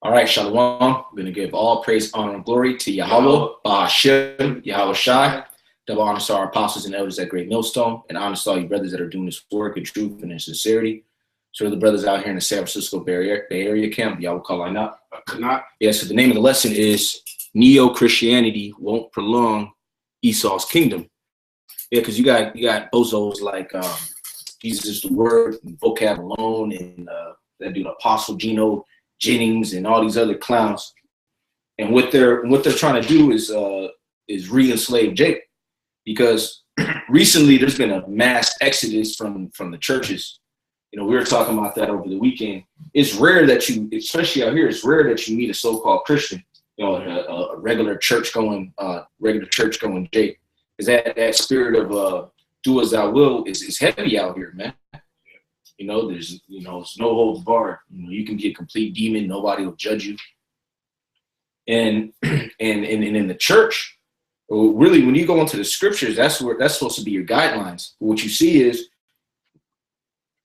All right, Shalom. I'm going to give all praise, honor, and glory to Yahweh, Ba'ashem, Yahweh Shai. Double honor to our apostles and elders at Great Millstone, and honor to all you brothers that are doing this work in truth and in sincerity. So the brothers out here in the San Francisco Bay Area camp, Yahweh call I not. Yeah, so the name of the lesson is Neo-Christianity Won't Prolong Esau's Kingdom. Yeah, because you got bozos like Jesus is the Word, and vocab alone, and that dude Apostle Geno Jennings and all these other clowns. And what they're trying to do is re-enslave Jacob, because recently there's been a mass exodus from the churches. You know, we were talking about that over the weekend. It's rare that you, especially out here, it's rare that you meet a so-called Christian, you know, a regular church going Jake. Is that spirit of do as thou will is heavy out here, man. You know, there's no holds barred. You know, you can be a complete demon, nobody will judge you. And in the church, really, when you go into the scriptures, that's supposed to be your guidelines. But what you see is,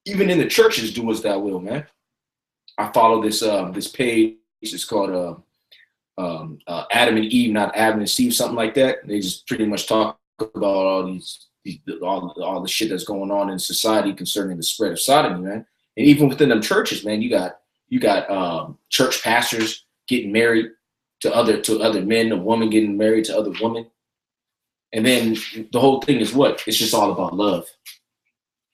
even in the churches, do as thou will, man. I follow this page. It's called Adam and Eve, not Adam and Steve, something like that. They just pretty much talk about all the shit that's going on in society concerning the spread of sodomy, man. And even within them churches, man, you got church pastors getting married to other men, a woman getting married to other women. And then the whole thing is what? It's just all about love.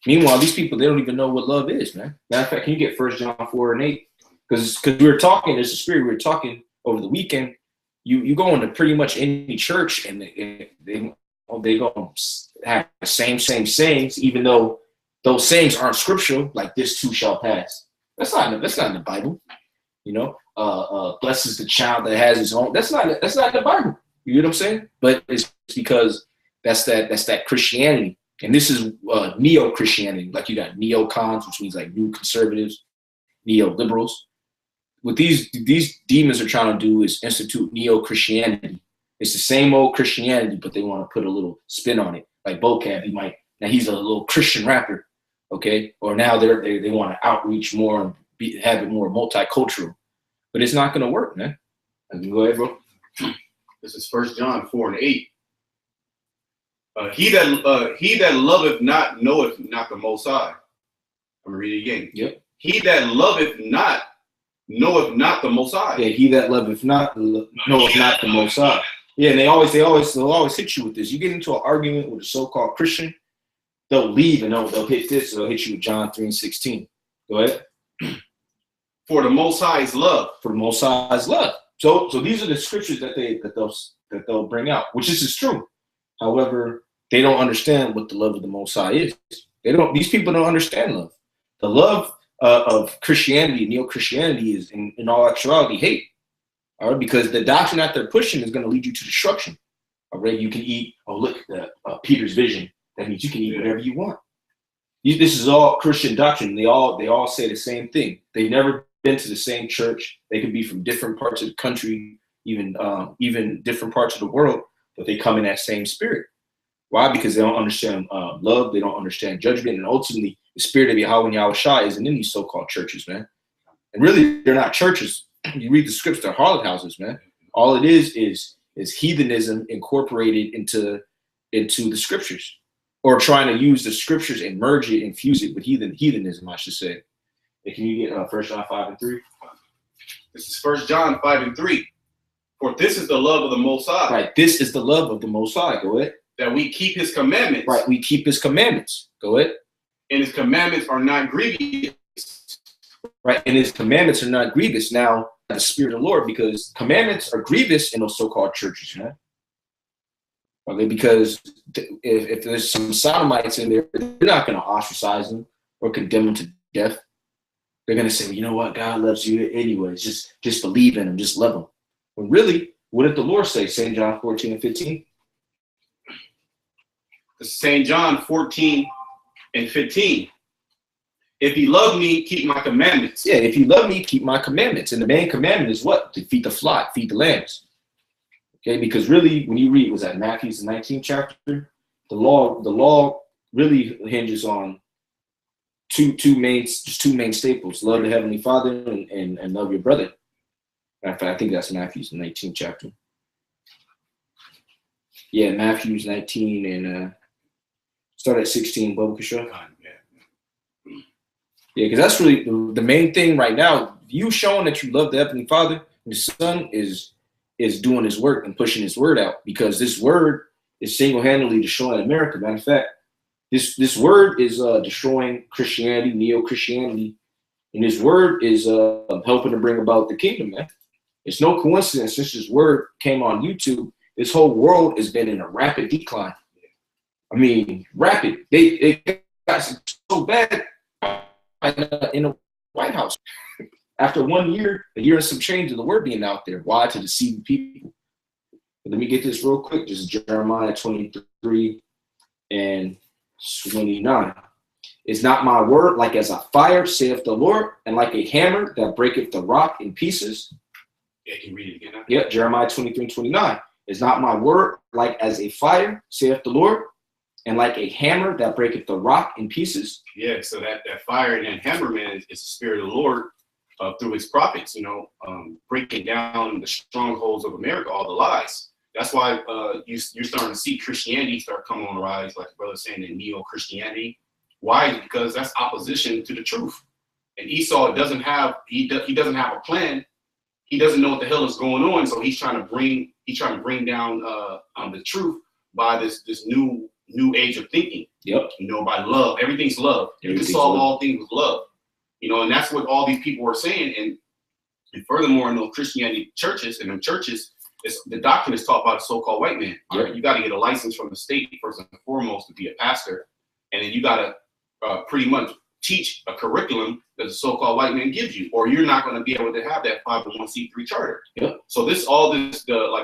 Meanwhile, these people, they don't even know what love is, man. Matter of fact, can you get 1 John 4:8? Because we were talking, there's a spirit, we were talking over the weekend. You go into pretty much any church and they go have the same sayings, even though those sayings aren't scriptural, like this too shall pass. That's not in the Bible. You know, blessed is the child that has his own. That's not in the Bible. You know what I'm saying? But it's because that's that Christianity. And this is neo-Christianity. Like you got neocons, which means like new conservatives, neoliberals. What these demons are trying to do is institute neo-Christianity. It's the same old Christianity, but they want to put a little spin on it. Like Vocab, he's a little Christian rapper, okay? Or now they want to outreach more and have it more multicultural. But it's not going to work, man. Go ahead, bro. This is 1 John 4:8. He that loveth not knoweth not the Most High. I'm gonna read it again. Yep. He that loveth not knoweth not the Most High. Yeah, he that loveth not knoweth not the Most High. Yeah, and they'll always hit you with this. You get into an argument with a so-called Christian, they'll leave and they'll hit this. They'll hit you with John 3:16. Go ahead. For the Most High is love. For the Most High is love. So these are the scriptures that they'll bring out, which is true. However, they don't understand what the love of the Most High is. These people don't understand love. The love of Christianity, neo-Christianity, is in all actuality hate. All right, because the doctrine that they're pushing is going to lead you to destruction. All right, you can eat. Oh, look, Peter's vision. That means you can eat whatever you want. This is all Christian doctrine. They all say the same thing. They've never been to the same church. They could be from different parts of the country, even different parts of the world, but they come in that same spirit. Why? Because they don't understand love. They don't understand judgment. And ultimately, the spirit of Yahweh and Yahweh Shai isn't in these so-called churches, man. And really, they're not churches. You read the scripts, they're harlot houses, man. All it is heathenism incorporated into the scriptures, or trying to use the scriptures and merge it, infuse it with heathenism, I should say. And can you get 1 John 5:3? This is 1 John 5:3. For this is the love of the Most High. Right. This is the love of the Most High. Go ahead. That we keep his commandments. Right. We keep his commandments. Go ahead. And his commandments are not grievous. Right. And his commandments are not grievous. Now, the Spirit of the Lord, because commandments are grievous in those so-called churches, man. Okay, because if there's some sodomites in there, they're not going to ostracize them or condemn them to death. They're going to say, well, you know what? God loves you anyways. Just believe in him. Just love him. When really, what did the Lord say? St. John 14:15. St. John 14:15. If you love me, keep my commandments. Yeah, if you love me, keep my commandments. And the main commandment is what? To feed the flock, feed the lambs. Okay, because really, when you read, was that Matthew's the 19th chapter? The law really hinges on two main staples: love the Heavenly Father and love your brother. In fact, I think that's Matthew's 19th chapter. Yeah, Matthew's 19 and start at 16. Bubba Kashaw. Yeah, because that's really the main thing right now. You showing that you love the Heavenly Father, the Son is doing His work and pushing His word out, because this word is single-handedly destroying America. Matter of fact, this word is destroying Christianity, neo-Christianity, and this word is helping to bring about the kingdom, man. It's no coincidence since this word came on YouTube, this whole world has been in a rapid decline. I mean, rapid. It got so bad in the White House. After 1 year, a year and some change of the word being out there. Why? To deceive people. But let me get this real quick. This is Jeremiah 23 and 29. Is not my word like as a fire, saith the Lord, and like a hammer that breaketh the rock in pieces? Yeah, can you read it again? Yeah, Jeremiah 23 and 29. Is not my word like as a fire, saith the Lord, and like a hammer that breaketh the rock in pieces? Yeah, so that fire and that hammer, man, is the Spirit of the Lord through His prophets, breaking down the strongholds of America, all the lies. That's why you're starting to see Christianity start coming on the rise, like the brother saying, in neo-Christianity. Why? Because that's opposition to the truth. And Esau doesn't have doesn't have a plan. He doesn't know what the hell is going on, so he's trying to bring down the truth by this new age of thinking. Yep. By love. Everything's love. You can solve all things with love. And that's what all these people are saying. And furthermore, in those Christianity churches, and in churches, the doctrine is taught by the so-called white man. Yep. Right? You got to get a license from the state first and foremost to be a pastor, and then you got to pretty much teach a curriculum that the so-called white man gives you, or you're not going to be able to have that 501c3 charter. Yep. So like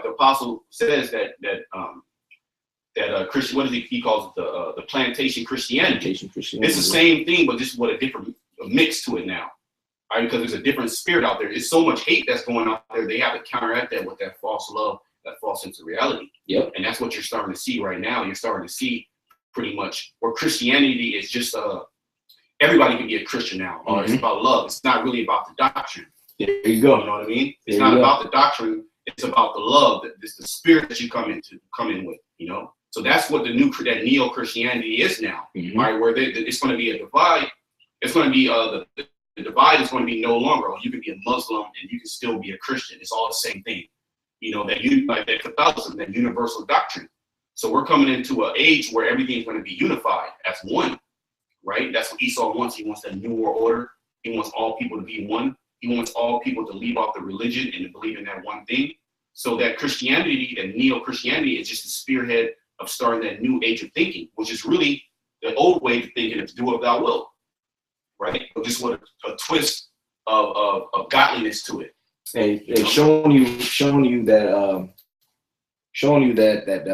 the apostle says that Christian, what is he calls it, the plantation Christianity. It's the same thing, but just with a different mix to it now, right? Because there's a different spirit out there. There's so much hate that's going out there. They have to counteract that with that false love, that false sense of reality. Yep. And that's what you're starting to see right now. You're starting to see pretty much where Christianity is just everybody can be a Christian now. It's about love. It's not really about the doctrine. There you go. You know what I mean? It's not about the doctrine. It's about the love, it's the spirit that you come in with. So that's what that neo-Christianity is now, right? Where it's going to be a divide. It's going to be the divide is going to be no longer. You can be a Muslim and you can still be a Christian. It's all the same thing. Like that Catholicism, that universal doctrine. So we're coming into an age where everything's going to be unified as one, right? That's what Esau wants. He wants that new world order. He wants all people to be one. He wants all people to leave off the religion and to believe in that one thing. So that Christianity, that neo-Christianity, is just the spearhead of starting that new age of thinking, which is really the old way of thinking of do what thou wilt, right? But just with a twist of godliness to it. Hey, showing you that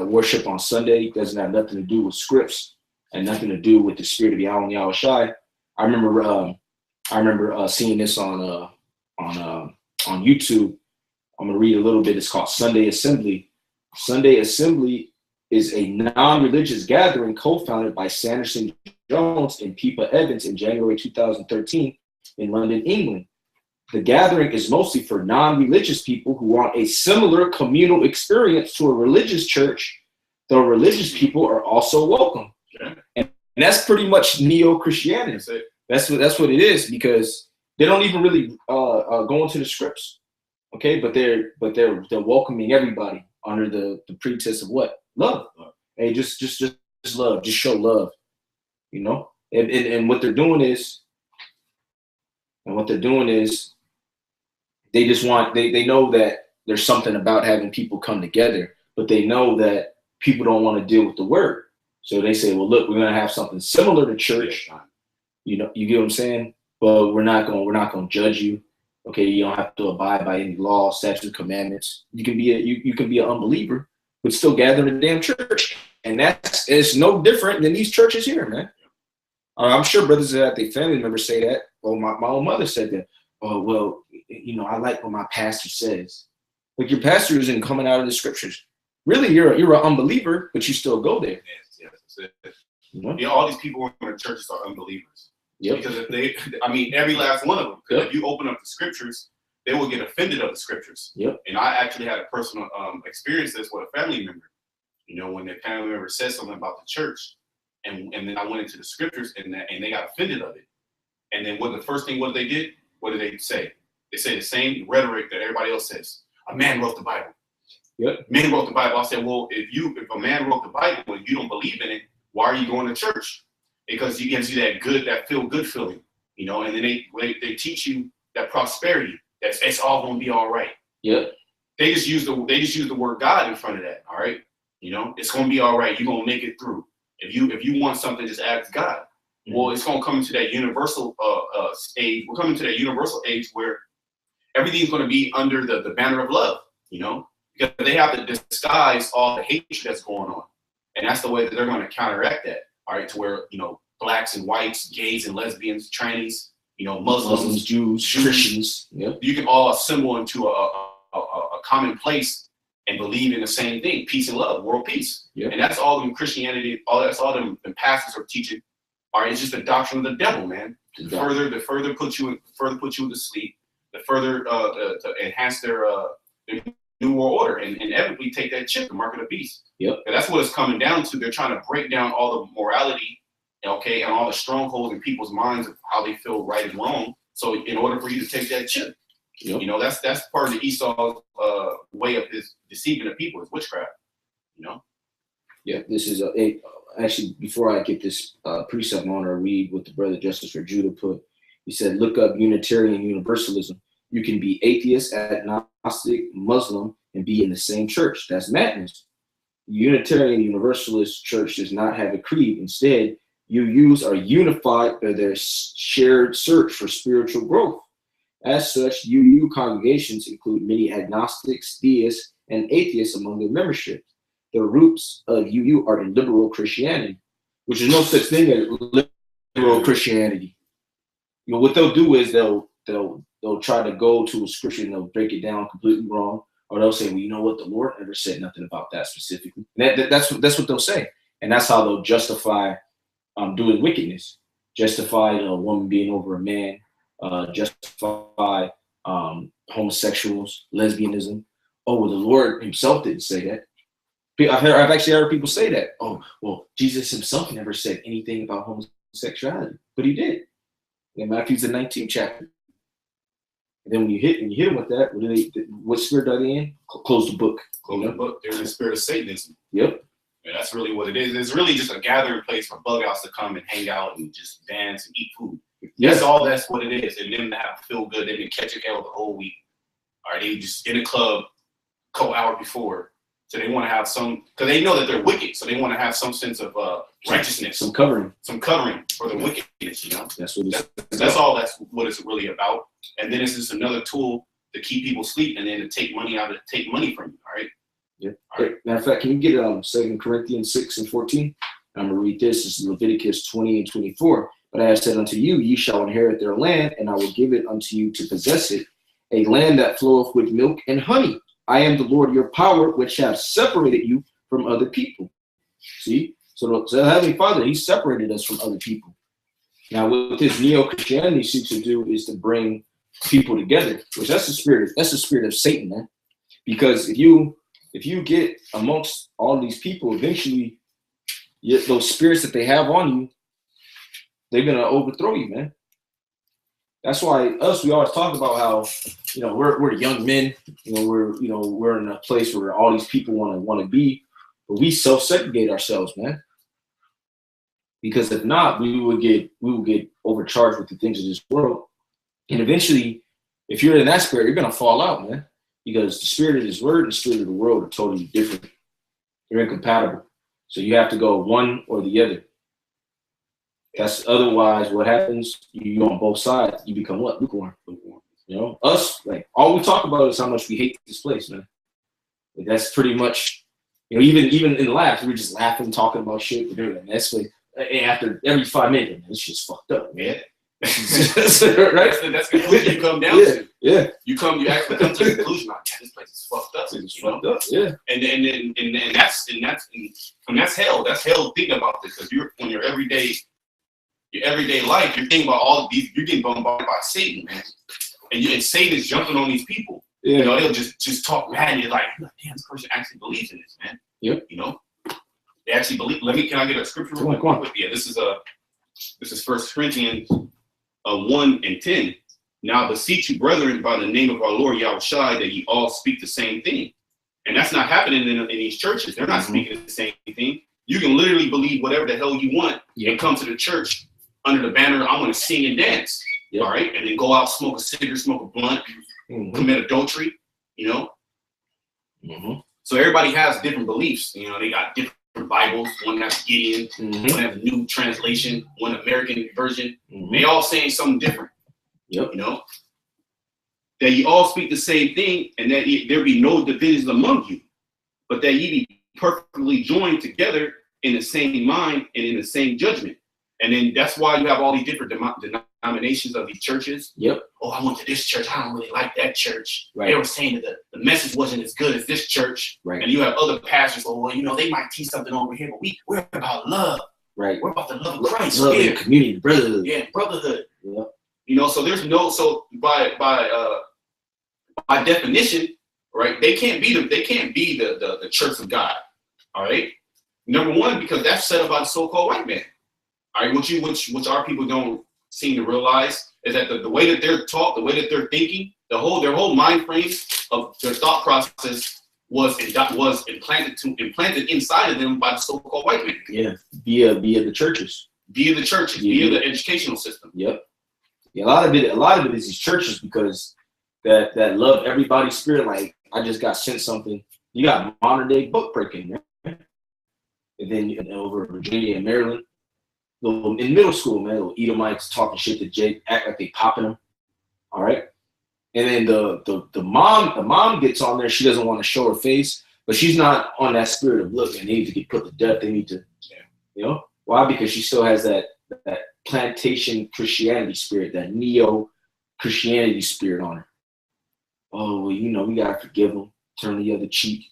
worship on Sunday doesn't have nothing to do with scripts and nothing to do with the spirit of Yahweh and Yahweh Shai. I remember seeing this on YouTube. I'm gonna read a little bit. It's called Sunday Assembly. Sunday Assembly is a non-religious gathering co-founded by Sanderson Jones and Pippa Evans in January 2013 in London, England. The gathering is mostly for non-religious people who want a similar communal experience to a religious church, though religious people are also welcome. Yeah. And that's pretty much neo-Christianity. That's what it is, because they don't even really go into the scripts, okay? But they're welcoming everybody under the pretense of what? Love. Hey, just love. Just show love, And what they're doing is, they just want, they know that there's something about having people come together, but they know that people don't want to deal with the word. So they say, well, look, we're going to have something similar to church. You get what I'm saying? But we're not going to judge you. Okay, you don't have to abide by any law, statutes, commandments. You can be an unbeliever, but still gather in the damn church. And it's no different than these churches here, man. I'm sure brothers that their family members say that. Well, my own mother said that. Oh, well, I like what my pastor says. Like, your pastor isn't coming out of the scriptures. Really, you're an unbeliever, but you still go there. Yes. All these people in the churches are unbelievers. Yep. Because every last one of them. Because if you open up the scriptures, they will get offended of the scriptures. Yep. And I actually had a personal experience this with a family member. You know, when the family member said something about the church, and then I went into the scriptures, and they got offended of it. And then what they did? What did they say? They say the same rhetoric that everybody else says. A man wrote the Bible. Yep. Man wrote the Bible. I said, well, if a man wrote the Bible and you don't believe in it, why are you going to church? Because he gives you that feel good feeling, you know. And then they teach you that prosperity. It's all gonna be all right. Yep. They just use the word God in front of that. All right. You know, it's gonna be all right. You're gonna make it through. If you want something, just ask God. Mm-hmm. Well, it's gonna come into that universal age. We're coming to that universal age where everything's gonna be under the banner of love. You know, because they have to disguise all the hatred that's going on, and that's the way that they're going to counteract that. All right, to where, you know, blacks and whites, gays and lesbians, trannies, you know, Muslims, Jews, Christians, yep. You can all assemble into a common place and believe in the same thing: peace and love, world peace. Yep. And that's all them Christianity, that's all them pastors are teaching. All right, it's just the doctrine of the devil, man. The further put you to sleep, the further to enhance their new world order, and inevitably take that chip, the mark of the beast. Yep. And that's what it's coming down to. They're trying to break down all the morality, okay, and all the strongholds in people's minds of how they feel right and wrong. So in order for you to take that chip, you know, that's part of the Esau's way of his deceiving the people, is witchcraft. You know. Yeah, this is actually, before I get this precept, I want to read what the brother Justice for Judah put. He said, "Look up Unitarian Universalism. You can be atheist, agnostic, Muslim, and be in the same church. That's madness. The Unitarian Universalist church does not have a creed. Instead, UUs are unified by their shared search for spiritual growth. As such, UU congregations include many agnostics, theists, and atheists among their membership. The roots of UU are in liberal Christianity, which is no such thing as liberal Christianity. You know, what they'll do is they'll try to go to a scripture and they'll break it down completely wrong, or they'll say, well, you know what, the Lord never said nothing about that specifically. And that's what they'll say, and that's how they'll justify doing wickedness, justify a woman being over a man, justify homosexuals, lesbianism. Oh, well, the Lord himself didn't say that. I've actually heard people say that. Oh, well, Jesus himself never said anything about homosexuality, but he did in Matthew's the 19th chapter. And then when you hit them with that, what spirit are they in? Close the book. Close the book. They're in the spirit of Satanism. Yep. And that's really what it is. It's really just a gathering place for bug outs to come and hang out and just dance and eat food. Yes. That's what it is. And them to have to feel good. They've been catching hell the whole week. All right, they just in a club a couple hours before. So they want to have some, because they know that they're wicked. So they want to have some sense of righteousness. Some covering for the wickedness, you know? That's what it's really about. And then it's just another tool to keep people asleep and then to take money from you, all right? Yeah. All right. Matter of fact, can you get 2 Corinthians 6:14? I'm going to read this. This is Leviticus 20 and 24. But I have said unto you, ye shall inherit their land, and I will give it unto you to possess it, a land that floweth with milk and honey. I am the Lord your power, which have separated you from other people. See? So the Heavenly Father, he separated us from other people. Now, what this neo-Christianity seeks to do is to bring people together, which that's the spirit of Satan, man. Because if you get amongst all these people, eventually those spirits that they have on you, they're gonna overthrow you, man. That's why we always talk about how, you know, we're young men, we're in a place where all these people want to be, but we self-segregate ourselves, man. Because if not, we will get overcharged with the things of this world. And eventually, if you're in that spirit, you're gonna fall out, man. Because the spirit of this word and the spirit of the world are totally different. They're incompatible. So you have to go one or the other. That's otherwise what happens. You on both sides, you become what? Lukewarm. You know, us, like, all we talk about is how much we hate this place, man. Like, that's pretty much, you know, even in the labs, we're just laughing, talking about shit. We're doing that's like, after every 5 minutes, this shit's fucked up, man. Right? That's the conclusion you come down to. Yeah. You actually come to the conclusion, like, yeah, this place is fucked up. It's fucked up. Yeah. And that's hell. That's hell thinking about this, because you're on your everyday life, you're thinking about all of these, you're getting bombarded by Satan, man. And Satan is jumping on these people. Yeah. You know, they'll just talk mad, and you're like, damn, this person actually believes in this, man. Yep. You know, they actually believe. Can I get a scripture? Come on. Yeah, this is 1 Corinthians 1:10. Now beseech you, brethren, by the name of our Lord Yahushua, that ye all speak the same thing. And that's not happening in these churches. They're not speaking the same thing. You can literally believe whatever the hell you want and come to the church under the banner, I'm going to sing and dance. Yep. All right. And then go out, smoke a cigarette, smoke a blunt, commit adultery, you know. So everybody has different beliefs. You know, they got different Bibles. One has Gideon, one has a new translation, one American version. They all saying something different. Yep. You know, that you all speak the same thing, and that there be no divisions among you, but that ye be perfectly joined together in the same mind and in the same judgment. And then that's why you have all these different denominations of these churches. Yep. Oh, I went to this church. I don't really like that church. Right. They were saying that the message wasn't as good as this church. Right. And you have other pastors. Oh, well, you know, they might teach something over here, but we're about love. Right. We're about the love of Christ. Love and community, brotherhood. Yeah, brotherhood. Yep. You know, so there's no, so by definition, right? They can't be the church of God. All right. Number one, because that's set up by the so-called white man. All right, which our people don't seem to realize is that the way that they're taught, the way that they're thinking, their whole mind frame of their thought process was implanted inside of them by the so-called white man. Yeah, via the churches. Via the educational system. Yep. Yeah, a lot of it is these churches, because that love everybody spirit. Like, I just got sent something. You got modern day book breaking, man. And then over Virginia and Maryland, in middle school, man, little Edomites talking shit to Jake, act like they popping them. All right. And then the mom gets on there. She doesn't want to show her face, but she's not on that spirit of, look, they need to get put to death. They need to, you know, why? Because she still has that plantation Christianity spirit, that neo Christianity spirit on her. Oh, well, you know, we gotta forgive them, turn the other cheek,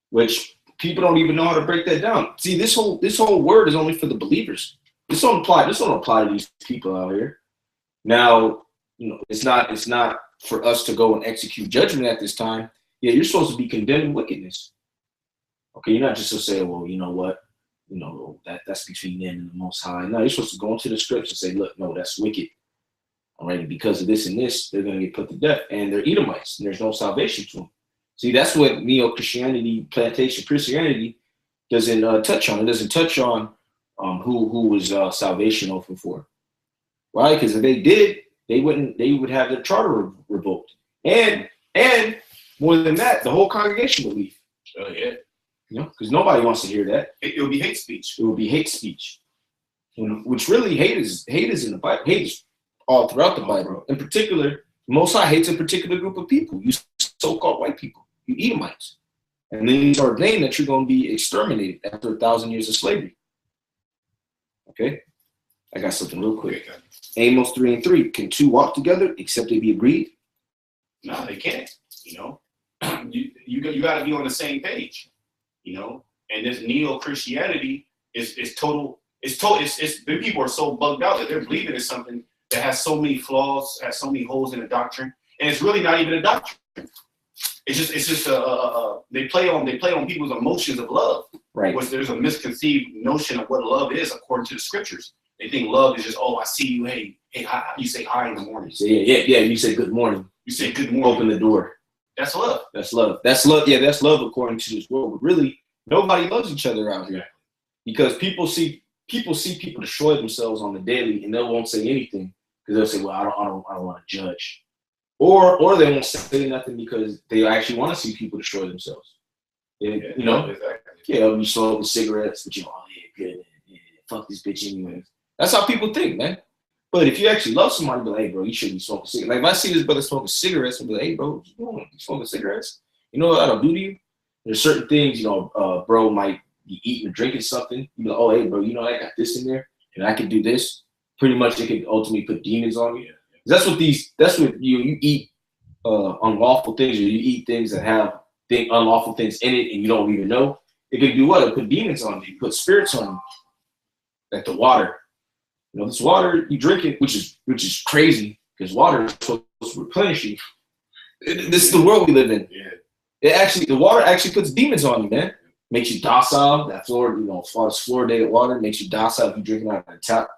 which people don't even know how to break that down. See, this whole word is only for the believers. This don't apply to these people out here. Now, you know, it's not for us to go and execute judgment at this time. Yeah, you're supposed to be condemning wickedness. Okay, you're not just to say, well, you know what, you know, that's between them and the Most High. No, you're supposed to go into the scripts and say, look, no, that's wicked. All right, and because of this and this, they're going to get put to death, and they're Edomites, and there's no salvation to them. See, that's what neo-Christianity, plantation Christianity doesn't touch on. It doesn't touch on who was salvation open for. Why? Because if they did, they would have their charter revoked. And more than that, the whole congregation would leave. Oh, yeah. You know, because nobody wants to hear that. It would be hate speech. It would be hate speech. Which really, hate is in the Bible. Hate is all throughout the Bible. In particular, Most High hates a particular group of people, you so-called white people, you Edomites. And then you start saying that you're going to be exterminated after 1,000 years of slavery. Okay? I got something real quick. Amos 3:3. Can two walk together except they be agreed? No, they can't. You know, you got to be on the same page. You know, and this neo-Christianity is total. It's the people are so bugged out that they're believing in something that has so many flaws, has so many holes in the doctrine, and it's really not even a doctrine. It's just they play on people's emotions of love. Right. Which there's a misconceived notion of what love is according to the scriptures. They think love is just, oh, I see you, hey, hi. You say hi in the morning. So yeah. You say good morning. You say good morning. Open the door. That's love. That's love. That's love. Yeah, that's love according to this world. But really, nobody loves each other out here, because people see people destroy themselves on the daily, and they won't say anything because they'll say, well, I don't want to judge, or they won't say nothing because they actually want to see people destroy themselves. You know, you smoke cigarettes, but oh yeah, good, yeah, fuck this bitch anyways. That's how people think, man. But if you actually love somebody, be like, hey, bro, you shouldn't be smoking cigarettes. Like, if I see this brother smoking cigarettes, I'll be like, hey, bro, what you doing? You smoking cigarettes? You know what that'll do to you? There's certain things, bro might be eating or drinking something. You be like, oh, hey, bro, you know, I got this in there, and I can do this. Pretty much, it could ultimately put demons on you. That's what you eat unlawful things, or you eat things that have unlawful things in it, and you don't even know. It could do what? It put demons on you, put spirits on you, like the water. You know, this water you drink it, which is crazy, because water is supposed to replenish you. This is the world we live in. Yeah. The water actually puts demons on you, man. Makes you docile. That Florida, as far as fluoridated water, makes you docile if you're drinking out of the tap.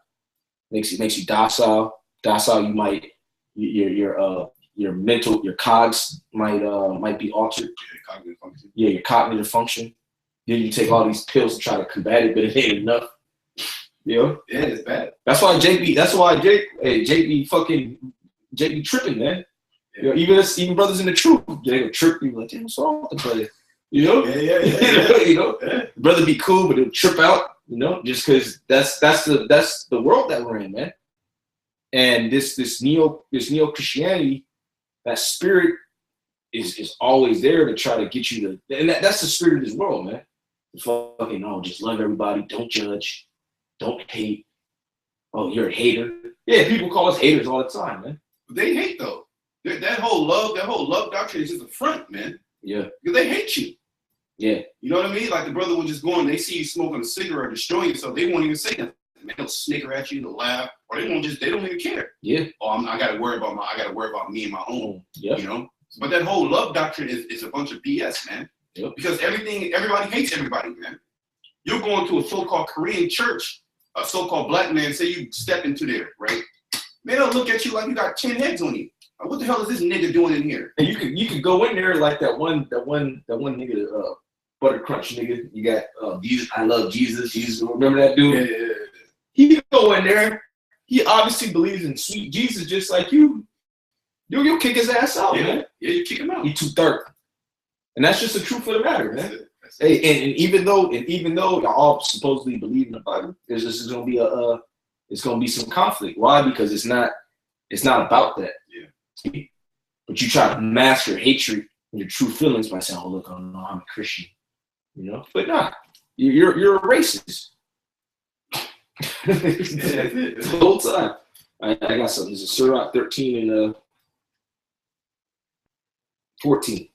Makes you docile. Docile, you might your mental, your cogs might be altered. Yeah, cognitive function. Yeah, your cognitive function. Then you take all these pills to try to combat it, but it ain't enough. You know? Yeah, it's bad. That's why Jake be tripping, man. Yeah. You know, even brothers in the truth, they go trip. You like, damn, what's wrong with the brother? You know? Yeah. You know, brother be cool, but he'll trip out. You know, just because that's the world that we're in, man. And this neo Christianity, that spirit is always there to try to get you to, and that's the spirit of this world, man. Fucking just love everybody, don't judge, don't hate. Oh, you're a hater. Yeah, people call us haters all the time, man. They hate though. That whole love doctrine is just a front, man. Yeah. Because they hate you. Yeah. You know what I mean? Like the brother will just go and they see you smoking a cigarette or destroying yourself, they won't even say nothing. Man, they'll snicker at you, they'll laugh, or they don't even care. Yeah. Oh, I gotta worry about me and my own. Yeah. You know? But that whole love doctrine is a bunch of BS, man. Yep. Because everybody hates everybody, man. You're going to a so-called Korean church, a so-called black man, say you step into there, right? Man, they'll look at you like you got 10 heads on you. Like, what the hell is this nigga doing in here? And you could go in there like that one nigga, Butter Crunch nigga. You got Jesus, I love Jesus. Jesus, remember that dude? Yeah. He go in there. He obviously believes in sweet Jesus just like you. You'll kick his ass out, man. Yeah, you kick him out. He too thirsty. And that's just the truth of the matter, man. Hey, and even though y'all all supposedly believe in the Bible, there's gonna be some conflict. Why? Because it's not about that. Yeah. But you try to mask your hatred and your true feelings by saying, "Oh, look, I'm a Christian," you know. But nah, you're a racist. The whole time. I got something. This is Sirach 13 and 14.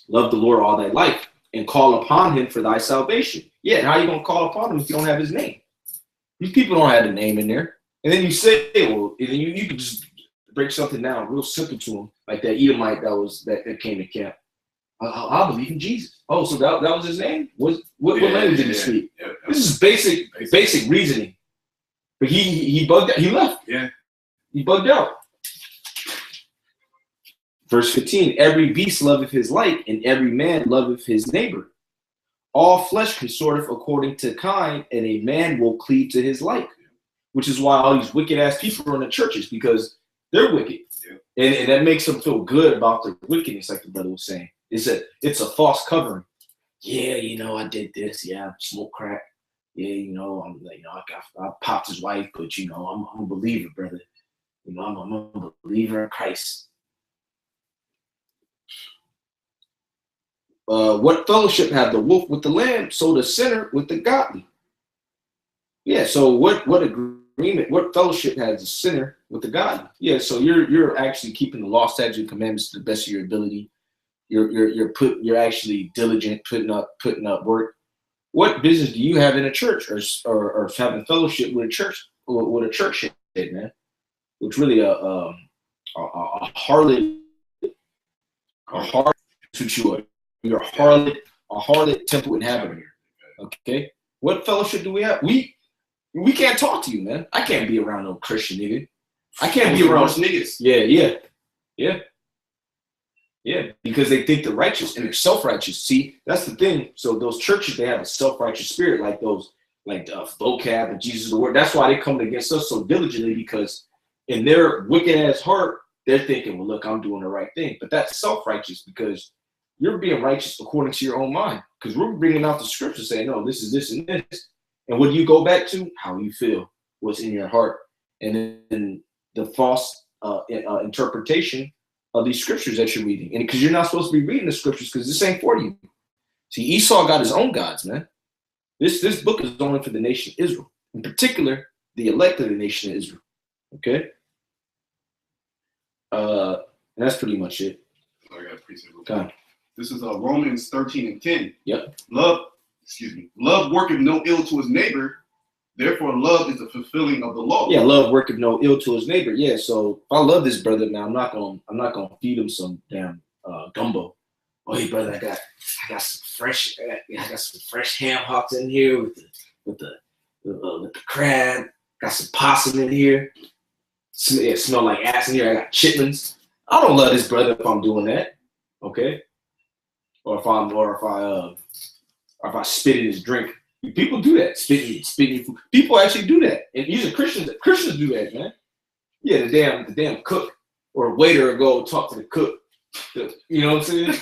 Love the Lord all thy life and call upon him for thy salvation. Yeah, and how you gonna call upon him if you don't have his name? These people don't have the name in there. And then you say, well, and then you can just break something down real simple to him, like that Edomite that came to camp. I believe in Jesus. Oh, so that was his name? What language did he speak? Yeah. This is basic reasoning. But he bugged out. He left. Yeah. He bugged out. Verse 15, every beast loveth his like, and every man loveth his neighbor. All flesh consorteth according to kind, and a man will cleave to his like. Which is why all these wicked ass people are in the churches, because they're wicked. Yeah. And that makes them feel good about their wickedness, like the brother was saying. It's a false covering. Yeah, I did this. Yeah, I smoked crack. Yeah, I popped his wife, but I'm a believer, brother. I'm a believer in Christ. What fellowship have the wolf with the lamb, so the sinner with the godly? Yeah, so what agreement, what fellowship has the sinner with the godly? Yeah, so you're actually keeping the law, statutes, and commandments to the best of your ability. You're actually diligent, putting up work. What business do you have in a church or having fellowship with a church head, man? Which really a harlot, you're a harlot temple inhabitor. Okay, what fellowship do we have? We can't talk to you, man. I can't be around no Christian nigga. I can't be around niggas. Yeah, because they think they're righteous and they're self-righteous. See, that's the thing. So those churches, they have a self-righteous spirit, like vocab and Jesus the word. That's why they come against us so diligently, because in their wicked ass heart, they're thinking, well, look, I'm doing the right thing. But that's self-righteous, because you're being righteous according to your own mind. Because we're bringing out the scripture saying, no, this is this and this. And what do you go back to? How you feel, what's in your heart. And then the false interpretation of these scriptures that you're reading. And because you're not supposed to be reading the scriptures, because this ain't for you. See, Esau got his own gods, man. This book is only for the nation of Israel. In particular, the elect of the nation of Israel. Okay? And that's pretty much it. I got a precept. This is Romans 13 and 10. Yep. Love worketh no ill to his neighbor, Therefore, love is the fulfilling of the law. Yeah, love worketh no ill to his neighbor. Yeah, so if I love this brother, man, I'm not gonna feed him some damn gumbo. Oh, hey brother, I got some fresh ham hocks in here with the crab. Got some possum in here. Smell like ass in here. I got chitlins. I don't love this brother if I'm doing that. Okay, or if I spit in his drink. People do that. Spitting food. People actually do that, and usually Christians do that, man. Yeah, the damn cook or waiter will go talk to the cook. You know what I'm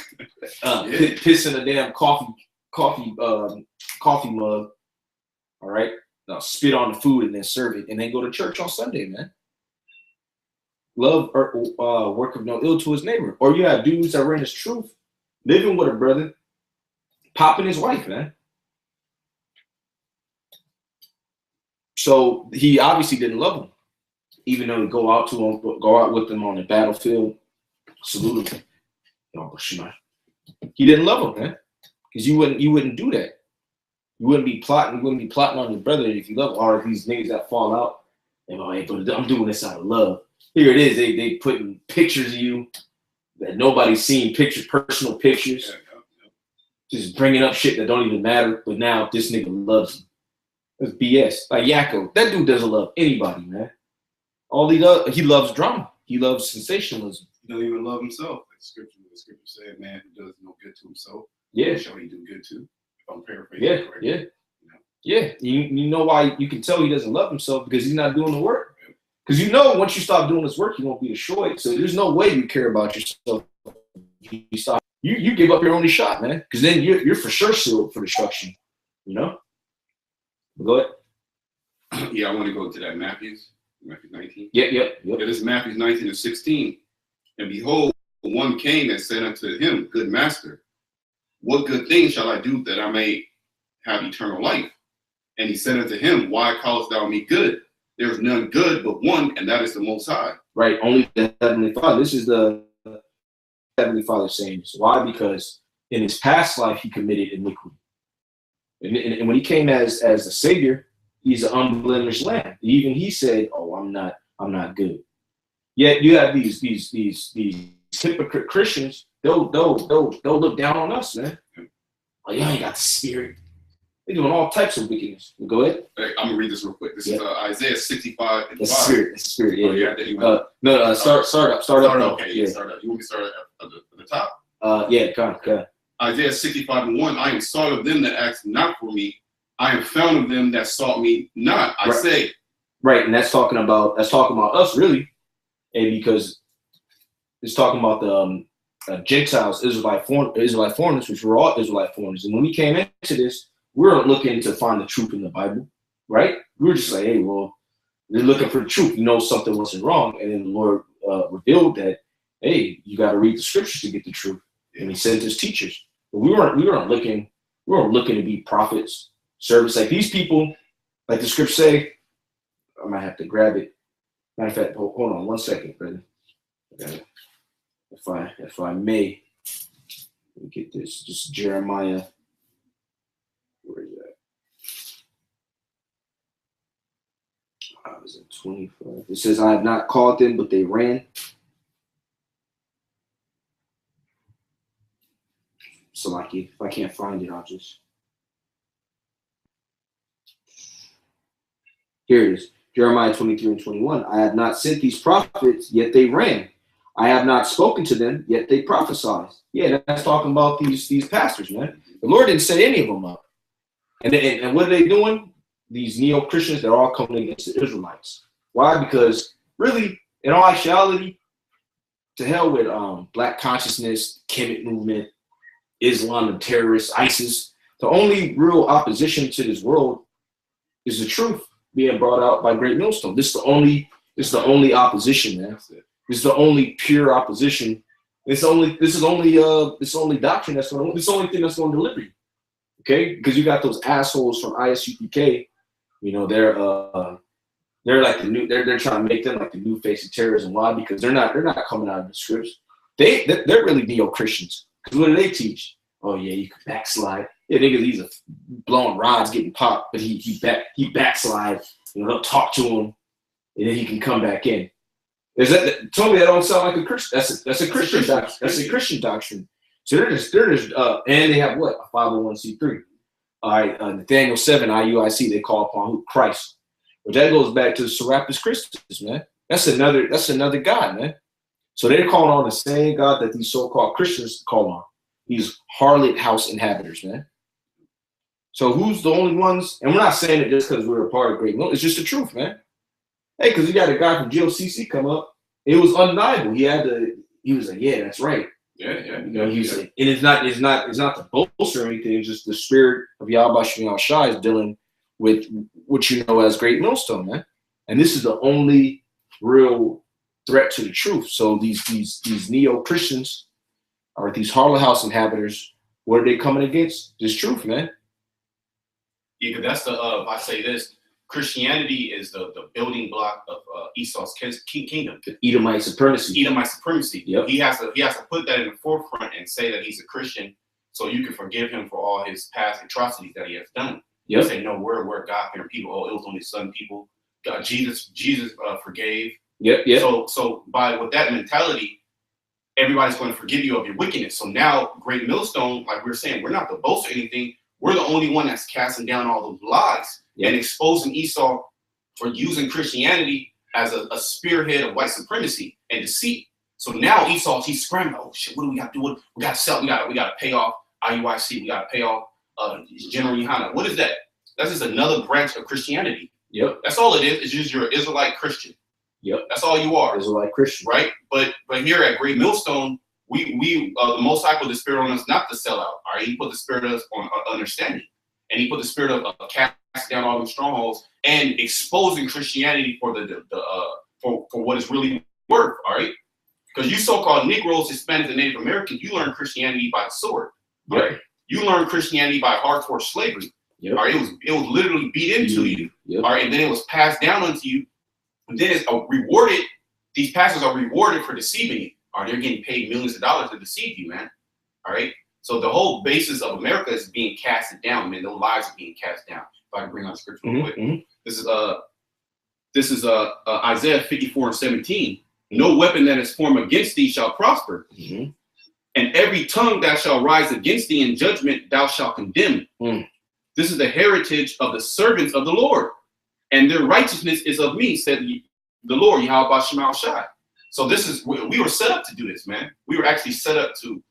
saying? Piss in a damn coffee mug. All right, now spit on the food and then serve it, and then go to church on Sunday, man. Love work of no ill to his neighbor. Or you have dudes that run his truth, living with a brother, popping his wife, man. So he obviously didn't love him, even though he'd go out with him on the battlefield, salute him. He didn't love him, man, because you wouldn't do that. You wouldn't be plotting on your brother if you love him. Or if these niggas that fall out, and I'm doing this out of love. Here it is. They putting pictures of you that nobody's seen. Personal pictures. Just bringing up shit that don't even matter. But now this nigga loves him. That's BS. Like Yakko, that dude doesn't love anybody, man. He loves drama. He loves sensationalism. He doesn't even love himself. Like the scripture said, man who does no good to himself, yeah, shall he do good to? If I'm paraphrasing correctly. Yeah. Yeah. You know why you can tell he doesn't love himself? Because he's not doing the work. Because you know once you stop doing this work, you won't be destroyed. So there's no way you care about yourself. You give up your only shot, man. Because then you're for sure sealed for destruction. You know? Go ahead. Yeah, I want to go to that Matthew 19. Yeah, this is Matthew 19 and 16. And behold, one came and said unto him, Good master, what good thing shall I do that I may have eternal life? And he said unto him, Why callest thou me good? There is none good but one, and that is the Most High. Right, only the Heavenly Father. This is the Heavenly Father saying this. Why? Because in his past life, he committed iniquity. And when he came as the Savior, he's an unblemished lamb. Even he said, "Oh, I'm not good." Yet you have these hypocrite Christians. They'll look down on us, man. Oh, you ain't got the spirit. They're doing all types of wickedness. Go ahead. I'm gonna read this real quick. This is Isaiah 65 and 5. It's the spirit. Yeah. No. Start up. Okay, yeah. Start up. You want me to start at the top? Yeah. Come on. Isaiah 65 and 1. I am sought of them that asked not for me. I am found of them that sought me not. I say. Right, and that's talking about us, really, and because it's talking about the Gentiles, Israelite foreigners, which were all Israelite foreigners. And when we came into this, we weren't looking to find the truth in the Bible, right? We were just like, hey, well, they're looking for the truth. You know something wasn't wrong, and then the Lord revealed that, hey, you got to read the scriptures to get the truth. And He sent His teachers. But we weren't looking to be prophets, servants. Like these people, like the scriptures say. I might have to grab it. Matter of fact, hold on 1 second, brother. Okay. If I may, let me get this. Just Jeremiah. Where is that? I was in 25. It says, I have not called them, but they ran. So like if I can't find it, I'll just. Here it is. Jeremiah 23 and 21. I have not sent these prophets, yet they ran. I have not spoken to them, yet they prophesied. Yeah, that's talking about these pastors, man. The Lord didn't set any of them up. And what are they doing? These neo-Christians, they're all coming against the Israelites. Why? Because really, in all actuality, to hell with black consciousness, Kemet movement, Islam, the terrorists, ISIS. The only real opposition to this world is the truth being brought out by Great Millstone. This is the only opposition, man. This is the only pure opposition. This is the only doctrine this is the only thing that's going to deliver you. Okay? Because you got those assholes from ISUPK, you know, they're like they're trying to make them like the new face of terrorism. Why? Because they're not coming out of the scripts. They're really neo-Christians. Because what do they teach? Oh yeah, you can backslide. Yeah, niggas, he's a blowing rods, getting popped, but he backslides. You know, he'll talk to him, and then he can come back in. Tell me that don't sound like a Christian. That's a Christian doctrine. That's a Christian doctrine. So they're just and they have what? A 501c3. All right, Nathaniel 7, IUIC, they call upon who? Christ. But that goes back to the Serapis Christus, man. That's another God, man. So they're calling on the same God that these so-called Christians call on. These harlot house inhabitants, man. So who's the only ones? And we're not saying it just because we're a part of Great Mill. It's just the truth, man. Hey, because you got a guy from GOCC come up. It was undeniable. He was like, yeah, that's right. Yeah. You know, he's like, and it's not the boast or anything. It's just the spirit of Yahweh Shem Shai is dealing with what you know as Great Millstone, man. And this is the only real threat to the truth. So these neo-Christians or these harlot house inhabitants, what are they coming against? This truth, man. Yeah, because that's the I say this. Christianity is the building block of Esau's kingdom. The Edomite supremacy. Edomite supremacy. Yep. He has to put that in the forefront and say that he's a Christian, so you can forgive him for all his past atrocities that he has done. Yep. Say no, we're God-fearing people. Oh, it was only some people. God, Jesus forgave. Yep. So with that mentality, everybody's going to forgive you of your wickedness. So now, Great Millstone, like we're saying, we're not the boast or anything. We're the only one that's casting down all those lies and exposing Esau for using Christianity as a spearhead of white supremacy and deceit. So now Esau, he's scrambling. Oh shit, what do we got to do? We got to sell. We got to pay off IUIC. We got to pay off General Yohana. What is that? That's just another branch of Christianity. Yep. That's all it is. It's just your Israelite Christian. Yep. That's all you are. Israelite Christian. Right. But here at Great Millstone, we the Most High put the spirit on us not to sell out. All right. He put the spirit on us on understanding, and he put the spirit of casting down all the strongholds and exposing Christianity for for what it's really worth. All right. Because you so-called Negroes, Hispanics, and Native Americans, you learn Christianity by the sword. Yep. Right. You learn Christianity by hardcore slavery. Yep. All right. It was literally beat into you. Yep. All right. And then it was passed down unto you. And then it's rewarded. These pastors are rewarded for deceiving you. Or they're getting paid millions of dollars to deceive you, man. All right. So the whole basis of America is being casted down, man. Those lies are being cast down. If I can bring out the scripture real quick. Mm-hmm. This is Isaiah 54:17. No weapon that is formed against thee shall prosper. Mm-hmm. And every tongue that shall rise against thee in judgment thou shalt condemn. Mm. This is the heritage of the servants of the Lord, and their righteousness is of me, said the Lord, Yahweh Shem Shai. So this is, we were set up to do this, man. We were actually set up to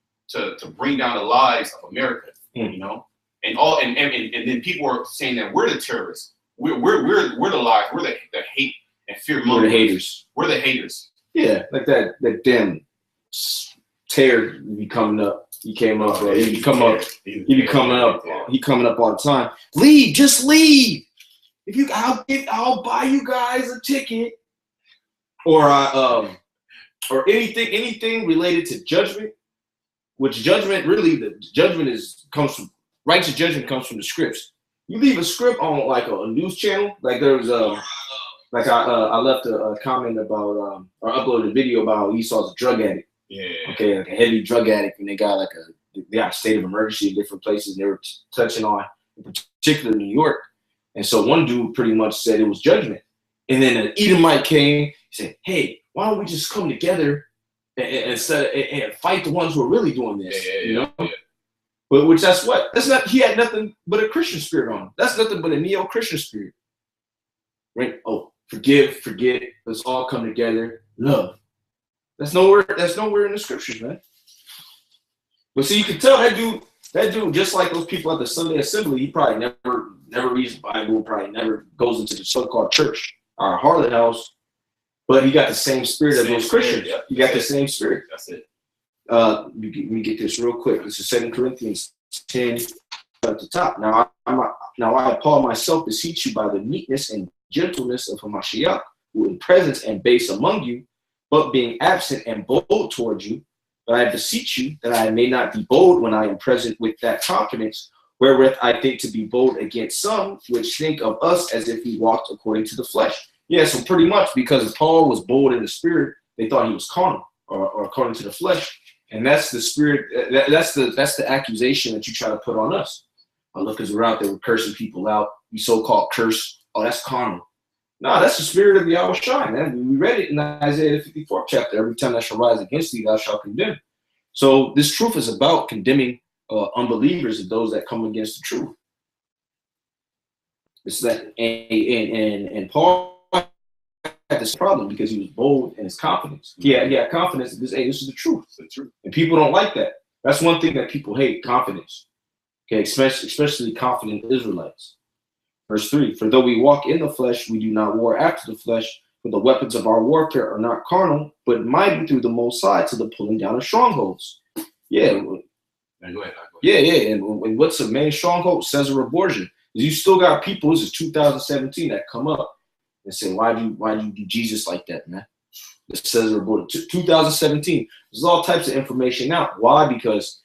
bring down the lies of America, you know, and then people are saying that we're the terrorists, we're the lies, we're the hate and fear mongers. We're the haters. We're the haters. Yeah, like that damn tear be coming up. He came up, bro. He be coming up. He be coming up. He coming up all the time. Leave, just leave. If you, I'll buy you guys a ticket, or anything related to judgment. Which judgment really, the judgment comes from righteous judgment comes from the scripts. You leave a script on like a news channel, like there was like I left a comment about or uploaded a video about Esau's a drug addict. Yeah. Okay, like a heavy drug addict, and they got a state of emergency in different places. And they were touching on, in particular, New York. And so one dude pretty much said it was judgment. And then an Edomite came. He said, "Hey, why don't we just come together and fight the ones who are really doing this?" You know. Yeah. But which that's what? That's not. He had nothing but a Christian spirit on him. That's nothing but a neo-Christian spirit. Right? Oh, forgive, forget. Let's all come together. Love. That's nowhere in the scriptures, man. But see, you can tell that dude, just like those people at the Sunday assembly, he probably never reads the Bible, probably never goes into the so-called church or harlot house, but he got the same spirit as those Christians. Yeah. You got the same spirit. That's it. Let me get this real quick. This is 2 Corinthians 10 at the top. Now I, Paul, myself beseech you by the meekness and gentleness of Hamashiach, who in presence and base among you, but being absent and bold towards you, but I beseech you that I may not be bold when I am present with that confidence, wherewith I think to be bold against some, which think of us as if we walked according to the flesh. Yeah, so pretty much because Paul was bold in the spirit, they thought he was carnal or according to the flesh. And that's the spirit, that's the accusation that you try to put on us. look, because we're out there, we're cursing people out. We so-called curse. Oh, that's carnal. No, that's the spirit of Yahweh Shai, man. We read it in Isaiah the 54th chapter. Every time that shall rise against thee, thou shalt condemn. So this truth is about condemning unbelievers and those that come against the truth. It's that, and Paul had this problem because he was bold in his confidence. Yeah, he had confidence because, hey, this is the truth. It's the truth. And people don't like that. That's one thing that people hate, confidence. Okay, especially confident Israelites. Verse 3, for though we walk in the flesh, we do not war after the flesh, for the weapons of our warfare are not carnal, but mighty through the Most High to the pulling down of strongholds. Yeah. Go ahead. Yeah. And what's the main stronghold? Caesar Borgia. You still got people, this is 2017, that come up and say, why do you do Jesus like that, man? This Caesar Borgia. 2017. There's all types of information out. Why? Because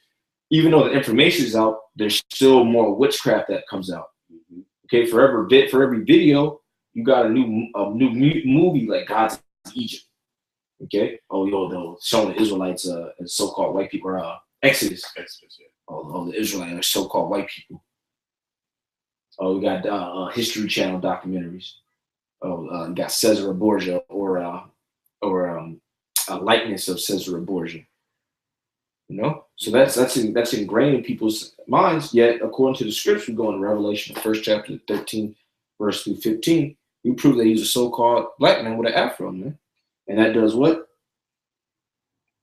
even though the information is out, there's still more witchcraft that comes out. Okay, for every video, you got a new movie like God's Egypt. Okay, they're showing the Israelites as so-called white people, or Exodus. Yeah. Oh, the Israelites are so-called white people. Oh, we got History Channel documentaries. Oh, you got Caesar Borgia or a likeness of Caesar Borgia. You know, so that's ingrained in people's minds. Yet, according to the scripture, we go in Revelation, the 1st chapter, 13, verse through 15. We prove that he's a so-called black man with an afro, man, and that does what?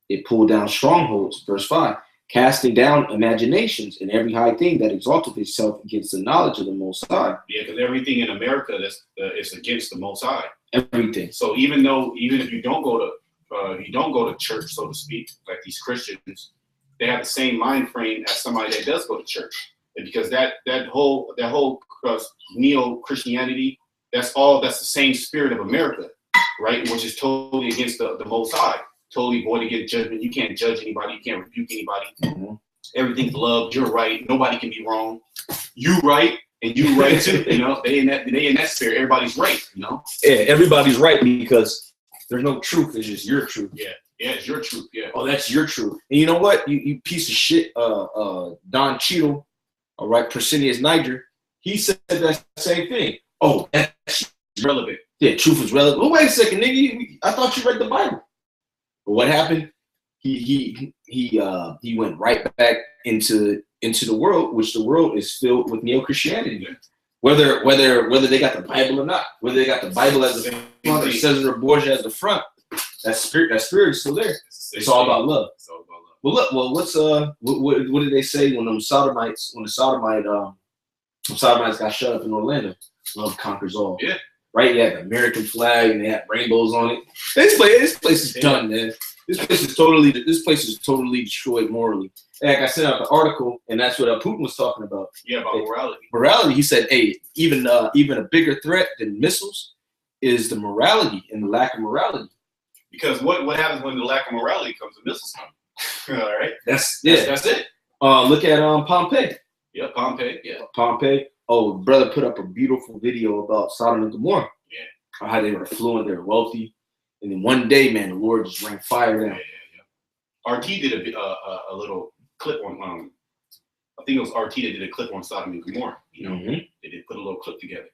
It pulled down strongholds. Verse 5, casting down imaginations and every high thing that exalteth itself against the knowledge of the Most High. Yeah, because everything in America is against the Most High. Everything. So even if you don't go to church, so to speak, like these Christians, they have the same mind frame as somebody that does go to church, and because that whole neo-Christianity, that's the same spirit of America, right? Which is totally against the Most High, totally void against judgment. You can't judge anybody, you can't rebuke anybody. Mm-hmm. Everything's love. You're right. Nobody can be wrong. You right. And you right too, you know. They in that spirit. Everybody's right, you know. Yeah, everybody's right because there's no truth. It's just your truth. Yeah, it's your truth. Yeah. Oh, that's your truth. And you know what? You piece of shit. Don Cheadle, all right, Persinius Niger. He said that same thing. Oh, that's relevant. Yeah, truth is relevant. Well, wait a second, nigga. I thought you read the Bible. But what happened? He went right back into the world, which the world is filled with neo-Christianity. Whether they got the Bible or not, whether they got the Bible as the front or Caesar Borgia as the front, that spirit is still there. It's all about love. Well, look. Well, what did they say when the Sodomites got shut up in Orlando? Love conquers all. Yeah. Right. Yeah. The American flag and they had rainbows on it. This place is done, man. This place is totally destroyed morally. Like I sent out the article, and that's what Putin was talking about. Yeah, about morality. Morality. He said, "Hey, even a bigger threat than missiles is the morality and the lack of morality." Because what happens when the lack of morality comes? The missiles come. All right. That's it. Look at Pompeii. Yeah, Pompeii. Yeah. Pompeii. Oh, brother put up a beautiful video about Sodom and Gomorrah. Yeah. How they were affluent, they were wealthy. And then one day, man, the Lord just rained fire down. Yeah. RT did a little clip on, I think it was RT that did a clip on Sodom and Gomorrah. You know, They did put a little clip together.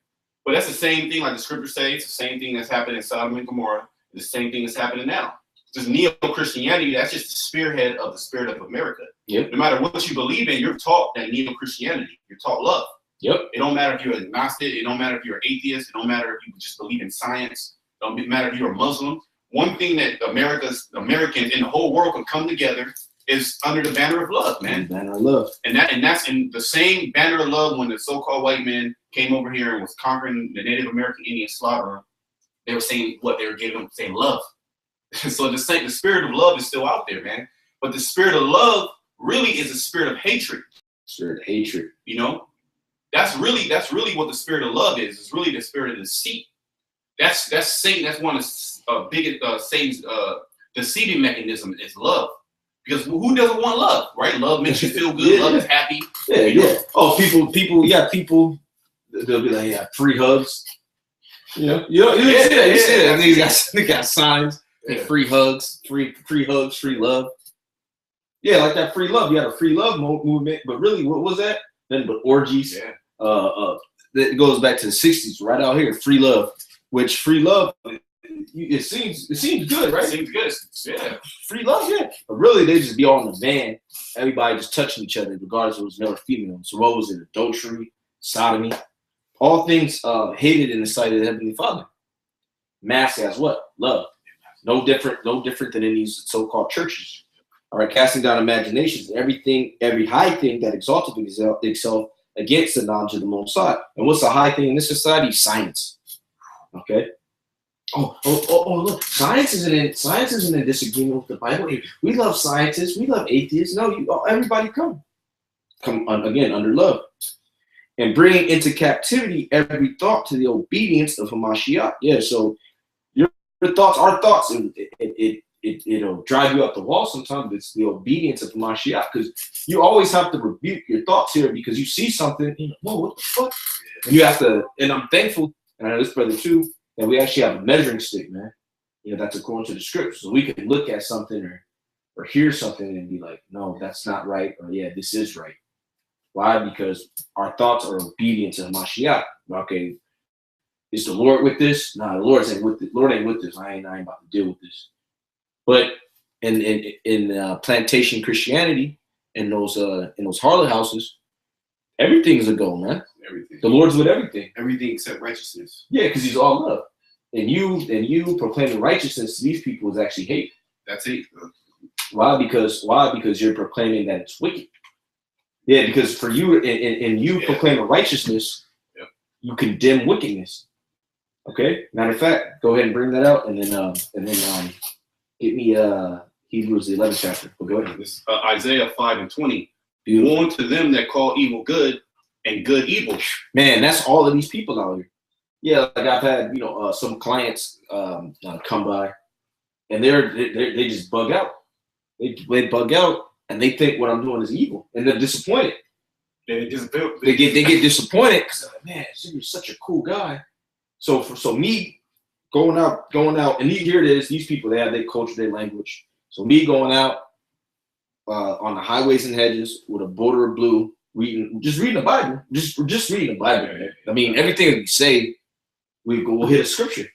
But that's the same thing, like the scripture says, it's the same thing that's happening in Sodom and Gomorrah. It's the same thing that's happening now. This neo-Christianity, that's just the spearhead of the spirit of America. Yep. No matter what you believe in, you're taught that neo-Christianity. You're taught love. Yep. It don't matter if you're agnostic. It don't matter if you're an atheist. It don't matter if you just believe in science. It don't matter if you're a Muslim. One thing that Americans in the whole world can come together is under the banner of love, man. Banner of love. And that's in the same banner of love when the so-called white men came over here and was conquering the Native American Indian slaughter. They were saying what they were giving them, saying love. So the spirit of love is still out there, man. But the spirit of love really is a spirit of hatred. Spirit of hatred. You know? That's really what the spirit of love is. It's really the spirit of deceit. That's Satan. That's one of biggest Satan's deceiving mechanism is love. Because who doesn't want love, right? Love makes you feel good. Love is happy. Yeah. Oh, people. They'll be like, yeah, free hugs. You see that. You see that. They got signs. Yeah. Free hugs, free hugs, free love. Yeah, like that free love. You had a free love movement, but really, what was that? nothing but orgies. Yeah. It goes back to the 60s, right out here, free love, which free love, it seems good, right? It seems good. Yeah. Free love, yeah. But really, they just be all in the van. Everybody just touching each other, regardless if it was male or female. So what was it? Adultery, sodomy, all things hated in the sight of the Heavenly Father. Mask as what? Love. No different than in these so-called churches. All right, casting down imaginations, every high thing that exalted itself against the knowledge of the Most High. And what's a high thing in this society? Science. Okay. Oh, look, science isn't in disagreement with the Bible. We love scientists, we love atheists. No, everybody come again under love. And bring into captivity every thought to the obedience of Hamashiach. Yeah, so your thoughts, our thoughts, and it'll drive you up the wall sometimes. It's the obedience of Hamashiach, because you always have to rebuke your thoughts here, because you see something, you know, whoa, what the fuck? And you have to, and I'm thankful, and I know this brother too, that we actually have a measuring stick, man. You know, that's according to the scriptures. So we can look at something or hear something and be like, no, that's not right, or yeah, this is right. Why? Because our thoughts are obedient to Hamashiach. Okay, is the Lord with this? Nah, the Lord ain't with this. I ain't about to deal with this. But in plantation Christianity, in those harlot houses, everything's a go, man. Everything. The Lord's with everything. Everything except righteousness. Yeah, because He's all love. And you proclaiming righteousness to these people is actually hate. That's it. Why? Because you're proclaiming that it's wicked. Yeah, because for you and you proclaiming righteousness, you condemn wickedness. Okay. Matter of fact, go ahead and bring that out, and then get me Hebrews the 11th chapter. But go ahead. This Isaiah 5:20. Beautiful. Warn to them that call evil good and good evil. Man, that's all of these people out here. Yeah, like I've had some clients come by, and they just bug out. They bug out, and they think what I'm doing is evil, and they're disappointed. They get disappointed because they're like, man, you're such a cool guy. So me going out, and here it is. These people, they have their culture, their language. So me going out on the highways and hedges with a border of blue, reading the Bible, just reading the Bible. Man. I mean, everything that we say, we'll hit a scripture.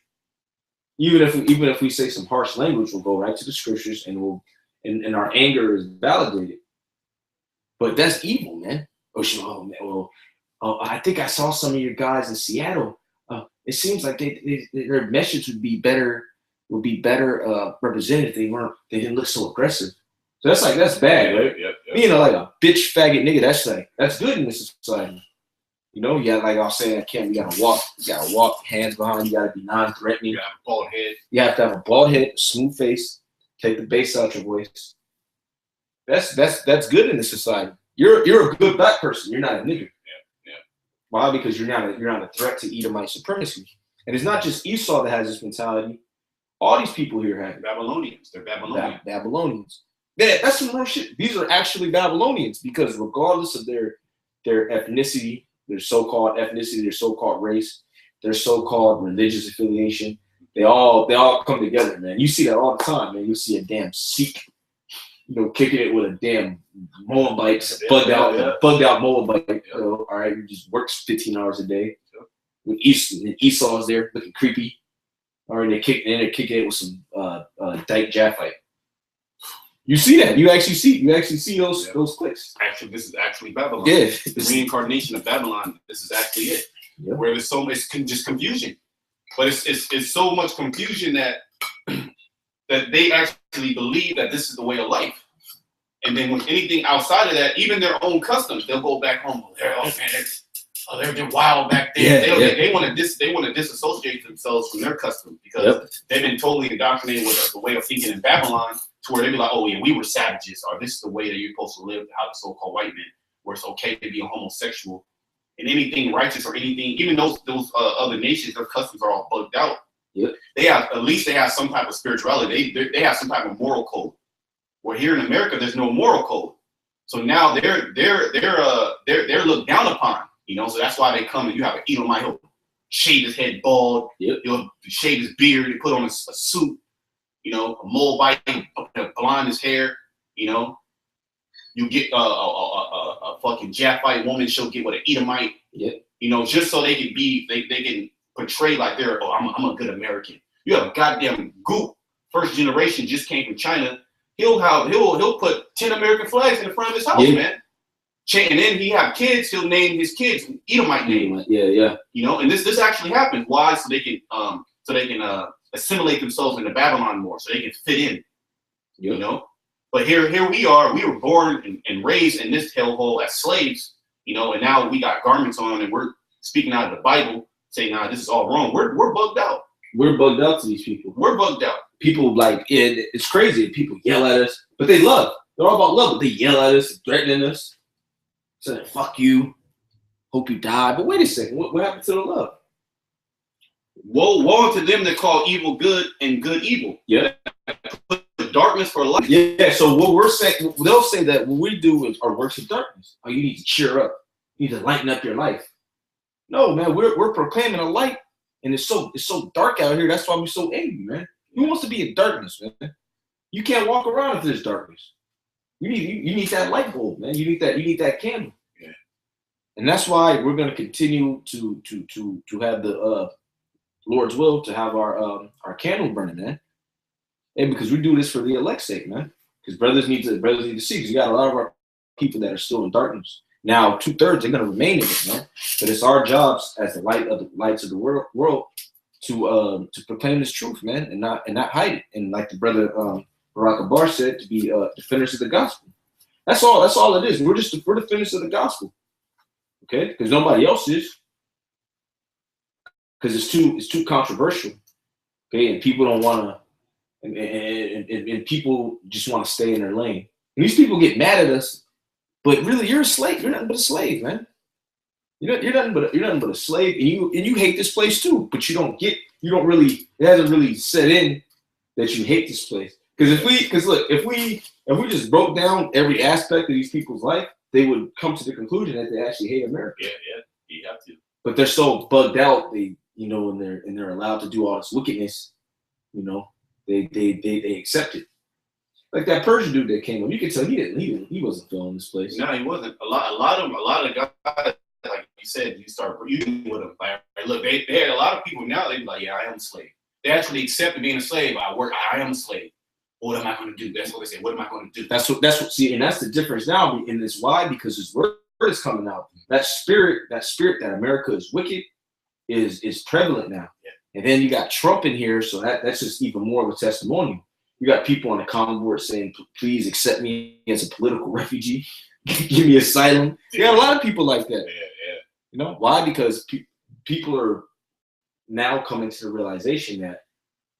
Even if we say some harsh language, we'll go right to the scriptures, and and our anger is validated. But that's evil, man. Oh man. Well, I think I saw some of your guys in Seattle. It seems like their message would be better represented if they didn't look so aggressive. So that's bad, right? Yep. You know, like a bitch faggot nigga, that's good in this society. You know, yeah, like I was saying, you gotta walk, hands behind, you gotta be non-threatening. You gotta have a bald head. You have to have a bald head, smooth face, take the bass out your voice. That's good in this society. You're a good black person, you're not a nigger. Yeah. Why? Because you're not a threat to Edomite supremacy. And it's not just Esau that has this mentality. All these people here have it. Babylonians. They're Babylonians. Babylonians. Yeah, that's some real shit. These are actually Babylonians, because regardless of their ethnicity, their so-called ethnicity, their so-called race, their so-called religious affiliation, they all come together, man. You see that all the time, man. You see a damn Sikh, kicking it with a damn Moabite, bugged out Moabite. All right, who just works 15 hours a day. With Esau's there looking creepy. All right, they're kicking it with some dyke Japhite. You see that? You actually see those clicks. Actually, this is actually Babylon. Yeah, the reincarnation of Babylon. This is actually it. Yep. Where there's so much just confusion, but it's so much confusion that they actually believe that this is the way of life. And then with anything outside of that, even their own customs, they'll go back home. They're wild back there. They want to disassociate themselves from their customs, because they've been totally indoctrinated with the way of thinking in Babylon, to where they be like, oh yeah, we were savages, or this is the way that you're supposed to live, how the so-called white men, where it's okay to be a homosexual, and anything righteous or anything, even those other nations, their customs are all bugged out. Yep. They have some type of spirituality. They have some type of moral code. Where here in America, there's no moral code. So now they're looked down upon. So that's why they come, and you have an Edomite, he'll shave his head bald, he'll shave his beard, he put on a suit, a Moabite, he'll blonde his hair, you get a fucking Japhite woman, she'll get with an Edomite. Yeah. You know, just so they can be, they can portray like they're, oh, I'm a good American. You have a goddamn goop, first generation, just came from China. He'll put 10 American flags in the front of his house, man. And then he have kids. He'll name his kids Edomite names. Yeah. You know, and this actually happens. Why? So they can assimilate themselves into Babylon more, so they can fit in. Yep. You know. But here we are. We were born and raised in this hellhole as slaves. You know, and now we got garments on, and we're speaking out of the Bible, saying, "Nah, this is all wrong." We're bugged out. We're bugged out to these people. We're bugged out. People like it's crazy. People yell at us, but they love. They're all about love. But they yell at us, threatening us, saying "fuck you," "hope you die." But wait a second, what happened to the love? Woe unto them that call evil good and good evil. Yeah. Put darkness for light. Yeah. So what we're saying, they'll say that what we do is our works of darkness. Oh, you need to cheer up. You need to lighten up your life. No, man, we're proclaiming a light, and it's so dark out here. That's why we're so angry, man. Who wants to be in darkness, man? You can't walk around if there's darkness. You need that light bulb, man. You need that candle. Yeah. And that's why we're gonna continue to have the Lord's will to have our candle burning, man. And because we do this for the elect's sake, man. Because brothers need to see. Because you got a lot of our people that are still in darkness. Now, 2/3 they're gonna remain in it, man. But it's our jobs as the lights of the world to proclaim this truth, man, and not hide it. And like the brother Barack Abar said, to be defenders of the gospel. That's all it is. We're defenders of the gospel. Okay, because nobody else is. Because it's too controversial. Okay, and people don't want to. And people just want to stay in their lane. And these people get mad at us, but really, you're a slave. You're nothing but a slave, man. You're nothing but a slave, and you hate this place too. But it hasn't really set in that you hate this place. If we just broke down every aspect of these people's life, they would come to the conclusion that they actually hate America. Yeah, you have to. But they're so bugged out, and they're allowed to do all this wickedness, They accept it. Like that Persian dude that came on, you can tell he wasn't feeling this place. No, he wasn't. A lot of guys, like you said, you start using with them. Like, look, they had a lot of people now. They be like, yeah, I am a slave. They actually accepted being a slave. I am a slave. What am I going to do? That's what they say. What am I going to do? That's what. See, and that's the difference now in this. Why? Because his word is coming out. That spirit that America is wicked is prevalent now. Yeah. And then you got Trump in here, so that's just even more of a testimonial. You got people on the comment board saying, please accept me as a political refugee. Give me asylum. You got a lot of people like that. Yeah. Why? Because people are now coming to the realization that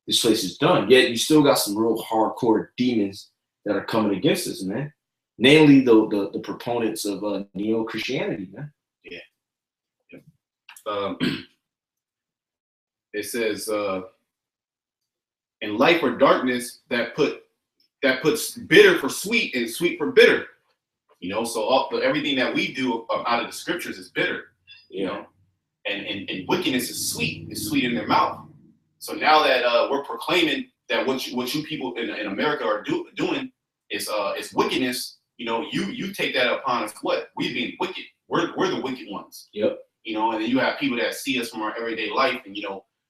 this place is done. Yet you still got some real hardcore demons that are coming against us, man. Namely, the proponents of neo-Christianity, man. Yeah. It says, in light or darkness that puts bitter for sweet and sweet for bitter. So everything that we do out of the scriptures is bitter, and wickedness is sweet in their mouth. So now that we're proclaiming that what you people in America are doing is wickedness, you take that upon us. What? We being wicked. We're the wicked ones. Yep. And then you have people that see us from our everyday life, and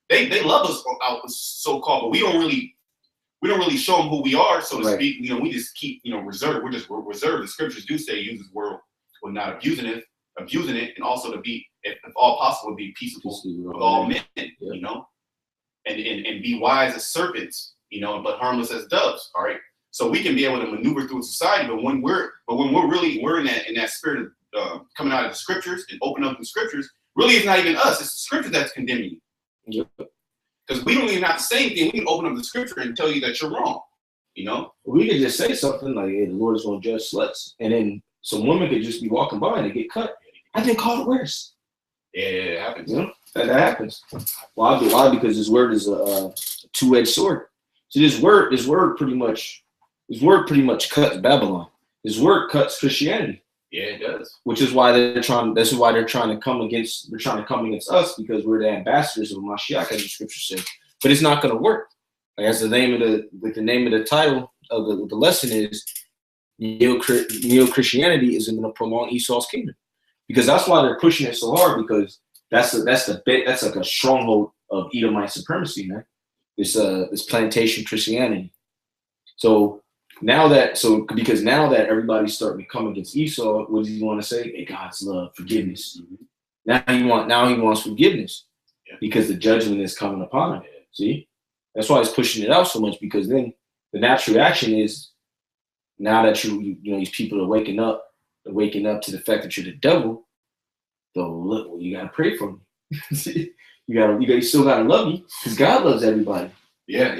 they love us out so-called, but we don't really show them who we are, so to speak. We just keep reserved. We're reserved. The scriptures do say use this word with not abusing it, and also to be, if all possible, be peaceable with all men. Yeah. And be wise as serpents, but harmless as doves. All right. So we can be able to maneuver through society, but when we're in that spirit of coming out of the scriptures and open up the scriptures, really it's not even us. It's the scripture that's condemning you. Yep. Because we don't even have to say anything. We can open up the scripture and tell you that you're wrong. We could just say something like, hey, the Lord is going to judge sluts. And then some women could just be walking by and they get cut. I've been called worse. Yeah, it happens. That happens. Why? Because his word is a two-edged sword. So his word pretty much cuts Babylon. His word cuts Christianity. Yeah, it does. Which is why they're trying to come against us, because we're the ambassadors of Mashiach, as the scripture says. But it's not going to work. Like, as the name of the title of the lesson is, Neo-Christianity isn't going to prolong Esau's kingdom, because that's why they're pushing it so hard, because that's like a stronghold of Edomite supremacy, man. This plantation Christianity. So because now that everybody's starting to come against Esau, what does he want to say? Hey, God's love, forgiveness. Mm-hmm. Now he wants forgiveness, because the judgment is coming upon him. See, that's why he's pushing it out so much, because then the natural reaction is, now that you know these people are waking up to the fact that you're the devil. So look, well, you gotta pray for me. you still gotta love me, because God loves everybody. Yeah.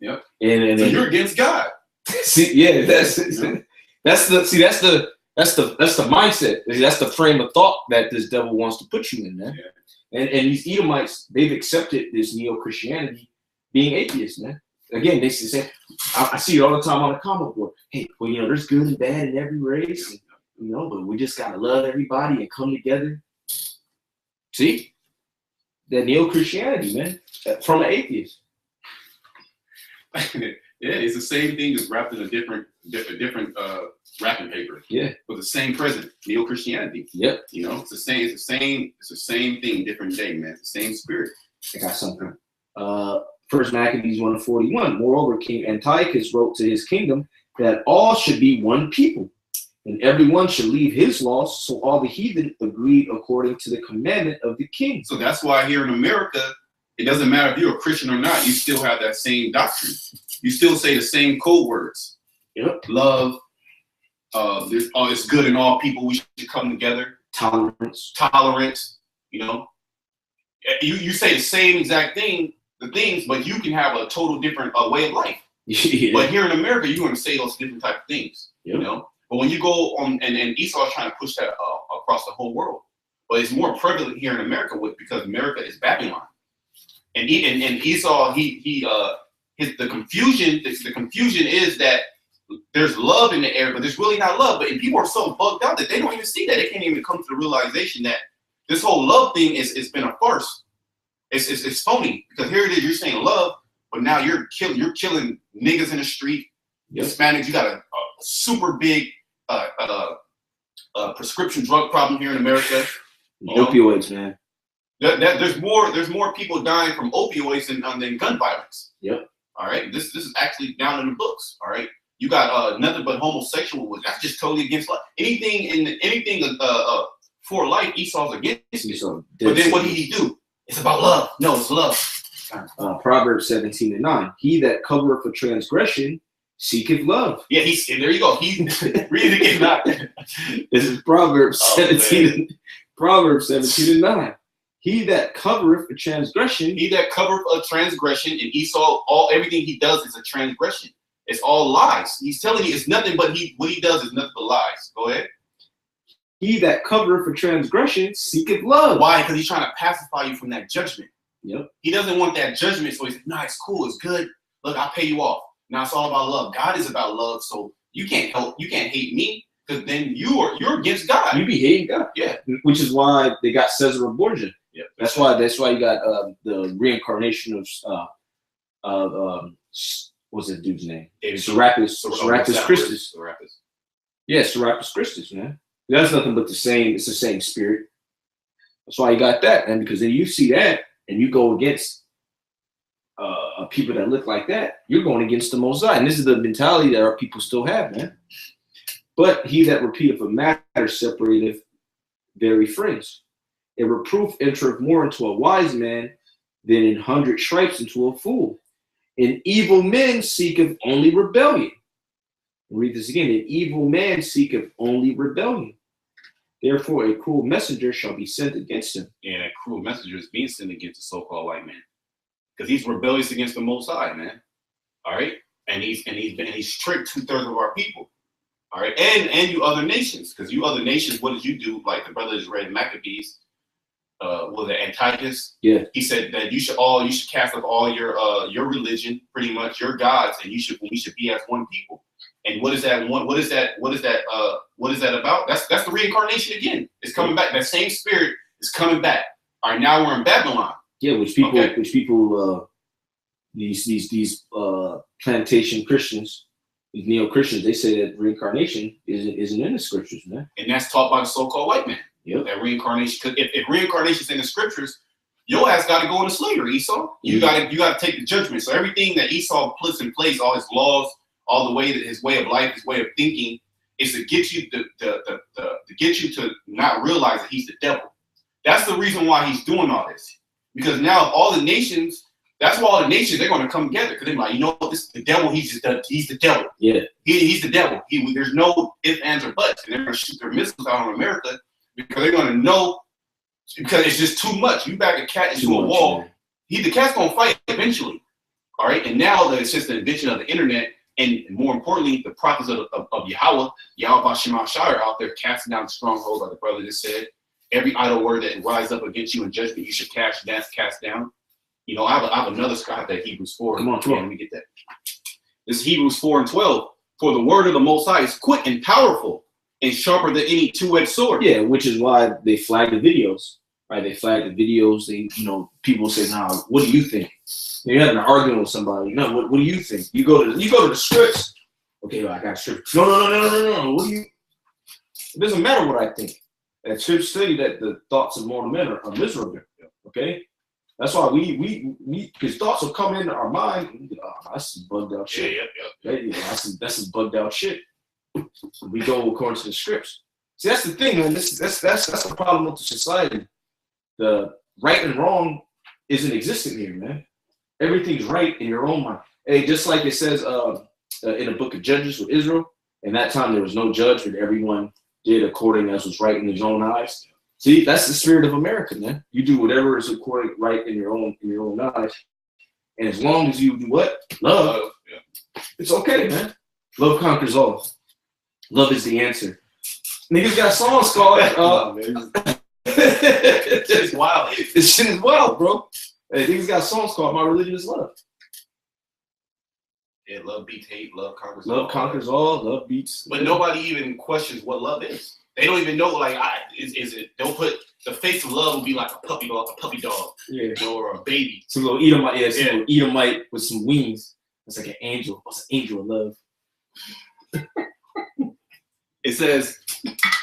Yep. And so you're against God. See, yeah, that's the mindset. That's the frame of thought that this devil wants to put you in, man. Yeah. And these Edomites, they've accepted this neo-Christianity, being atheists, man. Again, they say, I see it all the time on the comic book. Hey, well, there's good and bad in every race, but we just gotta love everybody and come together. See, that neo-Christianity, man, from an atheist. Yeah, it's the same thing, just wrapped in a different wrapping paper. Yeah, with the same present, neo-Christianity. Yep. It's the same thing, different day, man. It's the same spirit. I got something. First Maccabees 1:41. Moreover, King Antiochus wrote to his kingdom that all should be one people, and everyone should leave his laws. So all the heathen agreed according to the commandment of the king. So that's why here in America, it doesn't matter if you're a Christian or not. You still have that same doctrine. You still say the same code words. Yep. Love. It's good in all people. We should come together. Tolerance. You say the same exact things, but you can have a total different way of life. Yeah. But here in America, you're going to say those different type of things. Yep. But when you go on, and Esau is trying to push that across the whole world, but it's more prevalent here in America because America is Babylon, and Esau the confusion is that there's love in the air, but there's really not love. But people are so bugged out that they don't even see that. They can't even come to the realization that this whole love thing is been a farce. It's phony, because here it is, you're saying love, but now you're killing niggas in the street, Hispanics. You got a super big prescription drug problem here in America. Opioids, man. There's more people dying from opioids than gun violence. Yep. All right. This is actually down in the books. All right. You got nothing but homosexual. That's just totally against life. Anything for life, Esau's against it. But then what did he do? It's about love. No, it's love. Proverbs 17:9. He that covereth a transgression seeketh love. Yeah, there you go. He read it again. This is Proverbs 17. Proverbs 17:9. He that covereth a transgression. He that covereth a transgression, and Esau, everything he does is a transgression. It's all lies. He's telling you it's nothing but what he does is nothing but lies. Go ahead. He that covereth a transgression seeketh love. Why? Because he's trying to pacify you from that judgment. Yep. He doesn't want that judgment, so he's like, nah, it's cool, it's good. Look, I'll pay you off. Now it's all about love. God is about love, so you can't hate me, because then you're against God. You be hating God. Yeah. Which is why they got Caesar Borgia. Yeah. That's why you got the reincarnation of what's that dude's name? Serapis Christus. Yeah, Serapis Christus, man. That's nothing but the same. It's the same spirit. That's why you got that, man. Because then you see that, and you go against people that look like that. You're going against the Most High, and this is the mentality that our people still have, man. But he that repeateth a matter separateth very friends. A reproof entereth more into a wise man than 100 stripes into a fool. An evil man seeketh only rebellion. Read this again. An evil man seeketh only rebellion. Therefore, a cruel messenger shall be sent against him. And that cruel messenger is being sent against the so-called white man, because he's rebellious against the Most High, man. All right, and he's tricked 2/3 of our people. All right, and you other nations, because you other nations, what did you do? Like the brothers read Maccabees. Was it Antiochus? Yeah. He said that you should cast off all your religion, pretty much your gods, and we should be as one people. And what is that about? That's the reincarnation again. It's coming back. That same spirit is coming back. All right, now we're in Babylon. Yeah, which people these plantation Christians, these neo-Christians, they say that reincarnation isn't in the scriptures, man. And that's taught by the so-called white man. Yep. That reincarnation, because if reincarnation is in the scriptures, your ass got to go into slavery, Esau. You got to take the judgment. So everything that Esau puts in place, all his laws, all the way that his way of life, his way of thinking, is to get you to not realize that he's the devil. That's the reason why he's doing all this. Because now all the nations, that's why all the nations, they're going to come together. Because they're like, you know what, this is the devil. He's the devil. Yeah. He's the devil. There's no ifs, ands, or buts. And they're going to shoot their missiles out on America because they're going to know, because it's just too much. You back a cat into a wall. Man. The cat's going to fight eventually. All right. And now that it's just the invention of the internet, and more importantly, the prophets of Yahweh Shema Shire out there casting down strongholds, like the brother just said. Every idle word that rise up against you in judgment, you should cast down. You know, I have another scribe that Hebrews 4. Come on. Let me get that. This is Hebrews 4:12. For the word of the Most High is quick and powerful and sharper than any two-edged sword. Yeah, which is why they flag the videos, right? They flag the videos. They, people say, "Nah, what do you think?" You're having an argument with somebody. No, what do you think? You go to the scripts. Okay, well, I got scripts. No. What do you? It doesn't matter what I think. And scripts say that the thoughts of mortal men are miserable. Okay, that's why because thoughts will come into our mind. Oh, that's some bugged out shit. That's some bugged out shit. We go according to the scripts. See, that's the thing, man. That's the problem with the society. The right and wrong isn't existent here, man. Everything's right in your own mind. Hey, just like it says in the book of Judges with Israel, in that time there was no judge, but everyone did according as was right in his own eyes. See, that's the spirit of America, man. You do whatever is according right in your own eyes, and as long as you do what? Love. It's okay, man. Love conquers all. Love is the answer. Niggas got songs called. It's wild. This shit is wild, bro. Hey, niggas got songs called "My Religion Is Love." Yeah, love beats hate. Love conquers. Love conquers all. Love beats. But nobody even questions what love is. They don't even know. Like, is it? Don't put the face of love will be like a puppy dog, or a baby. Some little Edomite, little Edomite with some wings. It's like an angel. It's an angel of love. It says,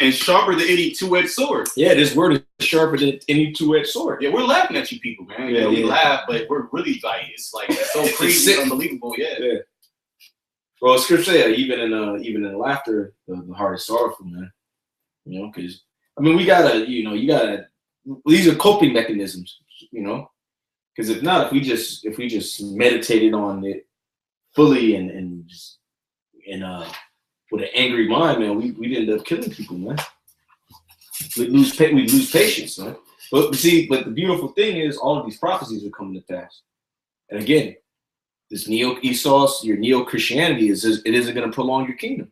and sharper than any two-edged sword. Yeah, this word is sharper than any two-edged sword. Yeah, we're laughing at you people, man. Yeah, we laugh, but we're really like, it's so crazy, it's unbelievable. Yeah. Well, scripture, even in laughter, the heart is sorrowful, man. Because we gotta, these are coping mechanisms, because if not, if we just meditated on it fully and with an angry mind, man, we'd end up killing people, man. We'd lose patience, man. But the beautiful thing is all of these prophecies are coming to pass. And again, this Esau'S, your neo-Christianity it isn't going to prolong your kingdom.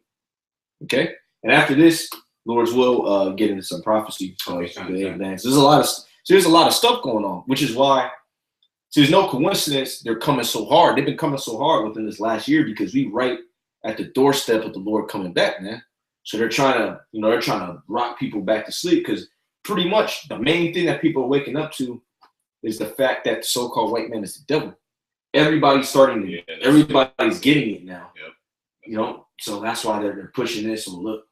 Okay? And after this, Lord's will get into some prophecy. There's a lot of stuff going on, which is why there's no coincidence they're coming so hard. They've been coming so hard within this last year because we right at the doorstep of the Lord coming back, man. So they're trying to rock people back to sleep, because pretty much the main thing that people are waking up to is the fact that the so-called white man is the devil. Everybody's everybody's getting it now. Yep. So that's why they're pushing this. So look,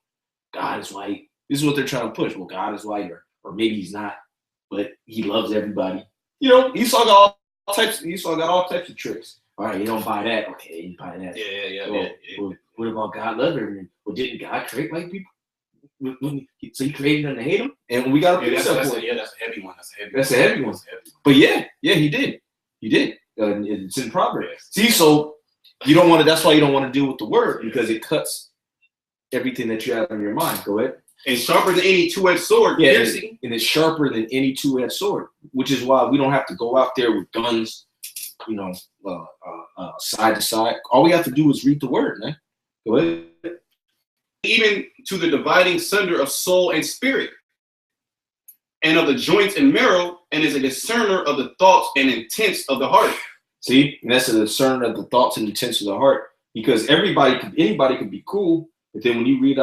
God is white. This is what they're trying to push. Well, God is white, or maybe he's not, but he loves everybody. Esau got all types of tricks. All right, you don't buy that. Okay, you buy that. Yeah. What about God love everyone? Well, didn't God create white people? So he created them to hate them? And we got to that's a heavy one. That's a heavy one. But yeah, he did. It's in Proverbs. See, so you don't want to. That's why you don't want to deal with the word, because it cuts everything that you have in your mind. Go ahead. And sharper than any two-edged sword. Yeah, and it's sharper than any two-edged sword, which is why we don't have to go out there with guns, side to side. All we have to do is read the word, man. Go ahead. Even to the dividing sunder of soul and spirit, and of the joints and marrow, and is a discerner of the thoughts and intents of the heart. See, and that's a discerner of the thoughts and intents of the heart, because anybody could be cool, but then when you bring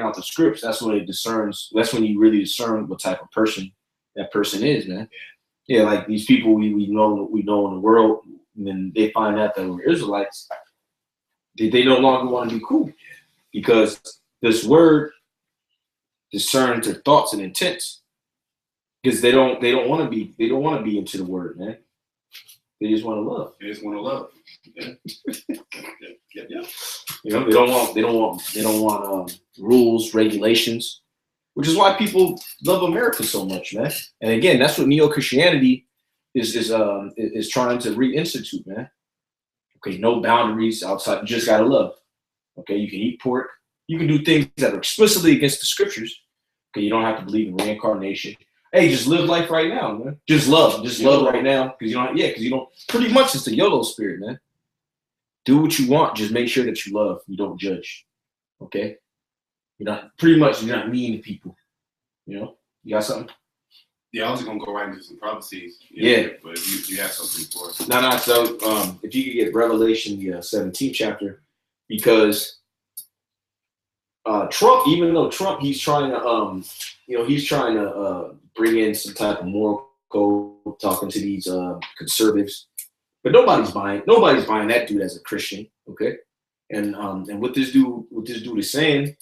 out the scripts, that's when it discerns. That's when you really discern what type of person that person is, man. Yeah, like these people we know in the world, and then they find out that we're Israelites. They no longer want to be cool because this word discerns their thoughts and intents. Because they don't want to be into the word, man. They just want to love. They just want to love. Yeah. Yeah. You know, they don't want rules, regulations, which is why people love America so much, man. And again, that's what neo-Christianity is trying to reinstitute, man. Okay, no boundaries outside. You just gotta love. Okay, you can eat pork. You can do things that are explicitly against the scriptures. Okay, you don't have to believe in reincarnation. Hey, just live life right now, man. Just love right now, because you don't. Pretty much, it's the YOLO spirit, man. Do what you want. Just make sure that you love. You don't judge. Okay, you're not mean to people. You know, you got something. Yeah, I was gonna go right into some prophecies. Yeah. But you have something for us. No. So, if you could get Revelation, the 17th chapter, because Trump, even though Trump, he's trying to, bring in some type of moral code, talking to these conservatives, but nobody's buying that dude as a Christian. Okay, and what this dude is saying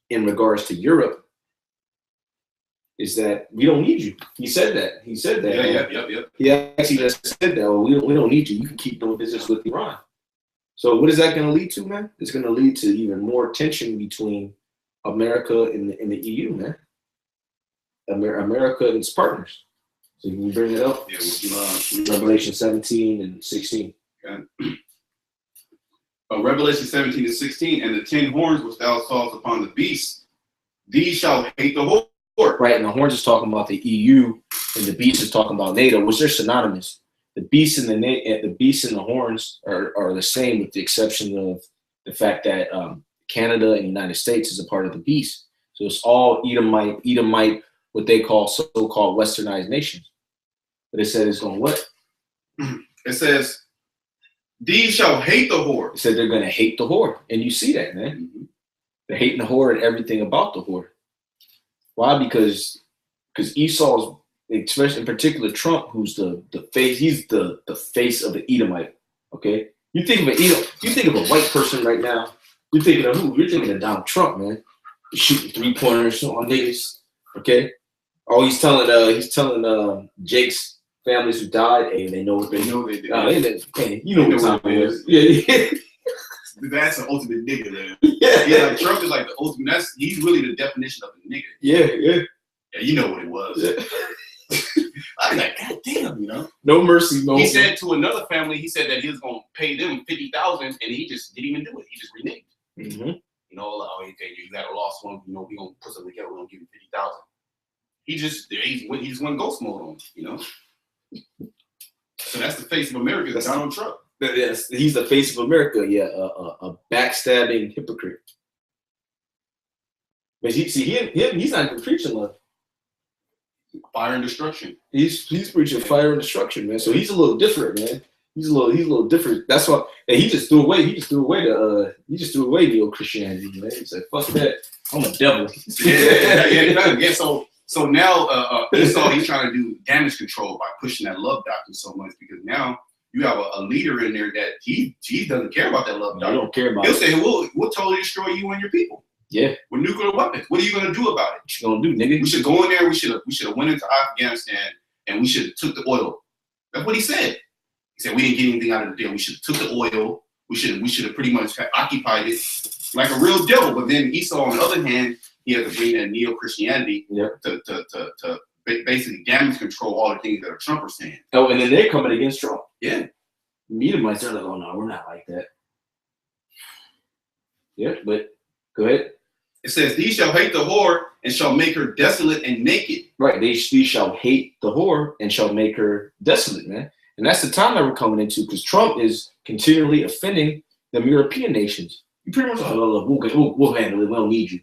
in regards to Europe is that we don't need you. He said that. Yeah. He actually just said that. Well, we don't need you. You can keep doing business with Iran. So what is that going to lead to, man? It's going to lead to even more tension between America and the EU, man. America and its partners. So you can bring it up. Yeah, Revelation 17 and 16. Okay. Revelation 17 and 16, and the 10 horns which thou sawest upon the beast, these shall hate the whore. Right, and the horns is talking about the EU, and the beast is talking about NATO, which they're synonymous. The beast and the horns are the same, with the exception of the fact that Canada and the United States is a part of the beast. So it's all Edomite, what they call so-called westernized nations. But it said it's going what? It says, these shall hate the whore. It said they're going to hate the whore. And you see that, man. Mm-hmm. They're hating the whore and everything about the whore. Why? Because Esau's, especially in particular Trump, who's the face, he's the face of the Edomite. Okay? You think of a white person right now, you're thinking of who? You're thinking of Donald Trump, man. He's shooting 3-pointers on niggas. Okay? Oh, he's telling Jake's families who died, hey, they know what they know. They did. Hey, you know what time it is. Yeah. That's the ultimate nigga, man. Yeah. Like Trump is like the ultimate. He's really the definition of a nigga. Yeah. Yeah, you know what it was. Yeah. I was like, God damn, you know. No mercy, no. He said to another family, he said that he was gonna pay them $50,000, and he just didn't even do it. He just reneged. Mm-hmm. You know, like, oh, okay, you got a lost one. You know, we gonna put something together. We're gonna give you $50,000. He just went ghost mode on, you know. So that's the face of America. That's Donald Trump. Yes, he's the face of America. Yeah, a backstabbing hypocrite. But he's not even preaching love. Fire and destruction. He's preaching fire and destruction, man. So he's a little different, man. He's a little different. That's why. And he just threw away neo-Christianity, man. He said, "Fuck that. I'm a devil." Yeah. So now Esau, he's trying to do damage control by pushing that love doctrine so much, because now you have a leader in there that he doesn't care about that love doctrine. He don't care about He'll say, we'll totally destroy you and your people. Yeah. With nuclear weapons. What are you gonna do about it? What you gonna do, nigga? We should go in there, we should have went into Afghanistan, and we should have took the oil. That's what he said. He said we didn't get anything out of the deal. We should have took the oil. We should have pretty much occupied it like a real devil. But then Esau, on the other hand, he had to bring in neo-Christianity to basically damage control all the things that are Trump are saying. Oh, and then they're coming against Trump. Yeah. Edomites are like, oh no, we're not like that. Yeah, but go ahead. It says, these shall hate the whore and shall make her desolate and naked. Right, these shall hate the whore and shall make her desolate, man. And that's the time that we're coming into, because Trump is continually offending the European nations. You pretty much, we'll handle it. We don't need you.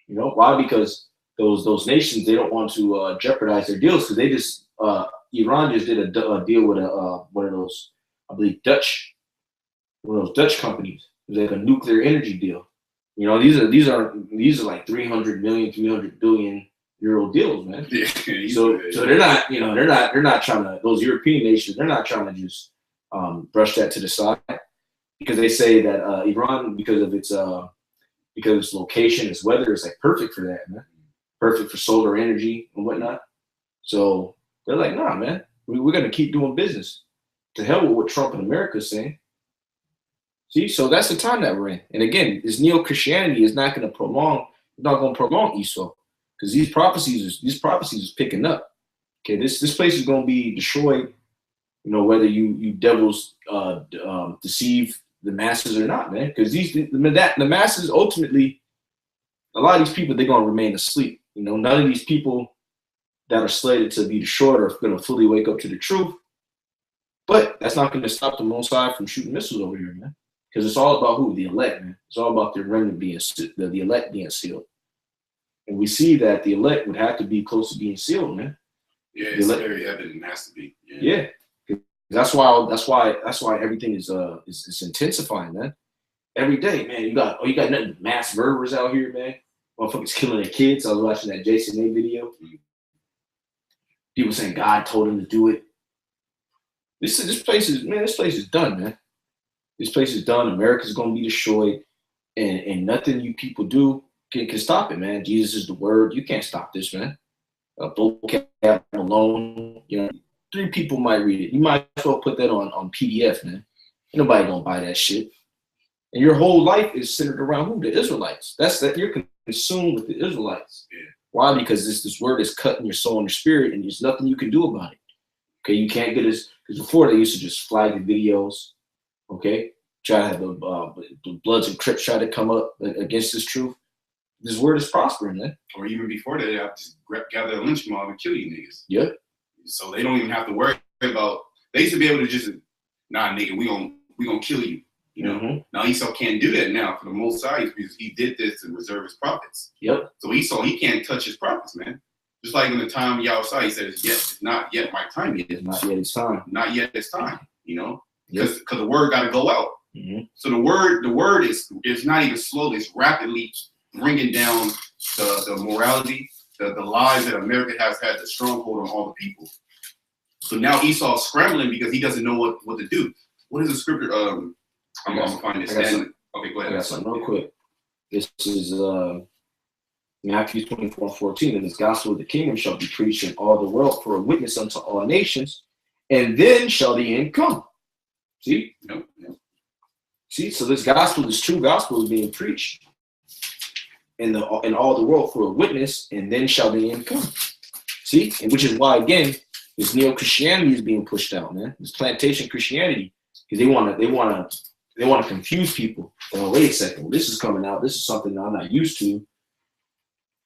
You know why? Because those nations, they don't want to jeopardize their deals, because they just Iran just did a deal with one of those, I believe, one of those Dutch companies. It was like a nuclear energy deal. You know, these are like 300 billion euro deals, man. Yeah, so they're not trying to, those European nations, they're not trying to just brush that to the side, because they say that Iran, because of its location, its weather is like perfect for that, man. Perfect for solar energy and whatnot. So they're like, nah, man, we're gonna keep doing business. To hell with what Trump and America is saying. See, so that's the time that we're in. And again, this neo-Christianity is not going to prolong, Esau, because these prophecies is picking up. Okay, this place is going to be destroyed. You know, whether you devils deceive the masses or not, man. Because the masses ultimately, a lot of these people, they're going to remain asleep. You know, none of these people that are slated to be destroyed are going to fully wake up to the truth. But that's not going to stop the Most High from shooting missiles over here, man. Because it's all about who? The elect, man. It's all about the remnant being the elect being sealed. And we see that the elect would have to be close to being sealed, man. Yeah, it's very evident. It has to be. Yeah. That's why everything is intensifying, man. Every day, man. You got nothing but mass murderers out here, man. Motherfuckers killing their kids. I was watching that Jason A video. People saying God told him to do it. This place is done, man. This place is done. America's gonna be destroyed, and nothing you people do can stop it, man. Jesus is the word. You can't stop this, man. Vocab alone, you know, 3 people might read it. You might as well put that on PDF, man. Ain't nobody gonna buy that shit. And your whole life is centered around who? The Israelites. That you're consumed with the Israelites. Yeah. Why? Because this word is cutting your soul and your spirit, and there's nothing you can do about it. Okay, you can't get this because before they used to just flag the videos. Okay, try to have the Bloods and Crips try to come up against this truth. This word is prospering, man. Or even before that, they have to gather a lynch mob and kill you niggas. Yeah. So they don't even have to worry about. They used to be able to just, nah, nigga, we gonna kill you. You know. Now Esau can't do that now for the Most High because he did this to reserve his prophets. Yep. So Esau, he can't touch his prophets, man. Just like in the time Yahushua, he says, "Yes, it's not yet my time yet. It's not yet his time. Not yet it's time." You know. Because the word got to go out. So the word is not even slowly; it's rapidly bringing down the morality, the lies that America has had the stronghold on all the people. So now Esau's scrambling because he doesn't know what to do. What is the scripture? I'm gonna find this. Okay, go ahead. I got something real quick. This is Matthew 24:14, and this gospel of the kingdom shall be preached in all the world for a witness unto all nations, and then shall the end come. See? Nope. See, so this true gospel is being preached in all the world for a witness, and then shall the end come. See? And which is why, again, this neo-Christianity is being pushed out, man. This plantation Christianity. Because they want to confuse people. Oh, wait a second, well, this is coming out, this is something I'm not used to.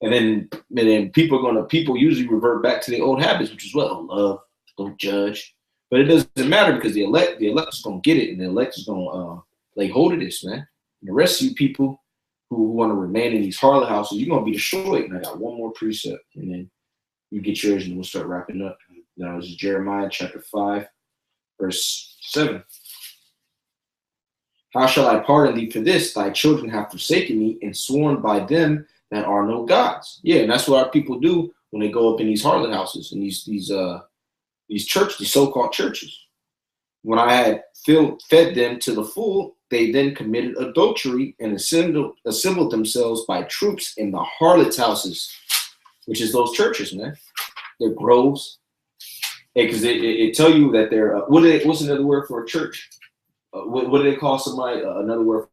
And then people usually revert back to their old habits, which is what? Love, don't judge. But it doesn't matter because the elect is gonna get it, and the elect is gonna lay hold of this, man. And the rest of you people who want to remain in these harlot houses, you're gonna be destroyed. And I got one more precept, and then you get yours, and we'll start wrapping up. Now this is Jeremiah chapter 5, verse 7. How shall I pardon thee for this? Thy children have forsaken me and sworn by them that are no gods. Yeah, and that's what our people do when they go up in these harlot houses and these churches, these so-called churches. When I had fed them to the full, they then committed adultery and assembled themselves by troops in the harlots' houses, which is those churches, man. They're groves. Because it tell you that they're what's another word for a church? What do they call somebody? Another word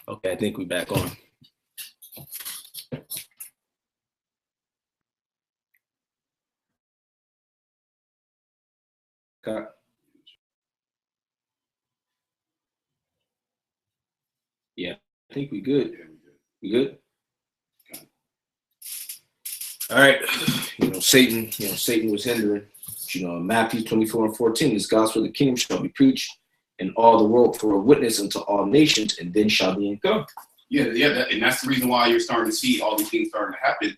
Okay, I think we're back on. Okay. Yeah, I think we good. Yeah, We good? All right. Satan was hindering. Matthew 24:14, this gospel of the kingdom shall be preached in all the world for a witness unto all nations, and then shall the end come. Yeah, and that's the reason why you're starting to see all these things starting to happen.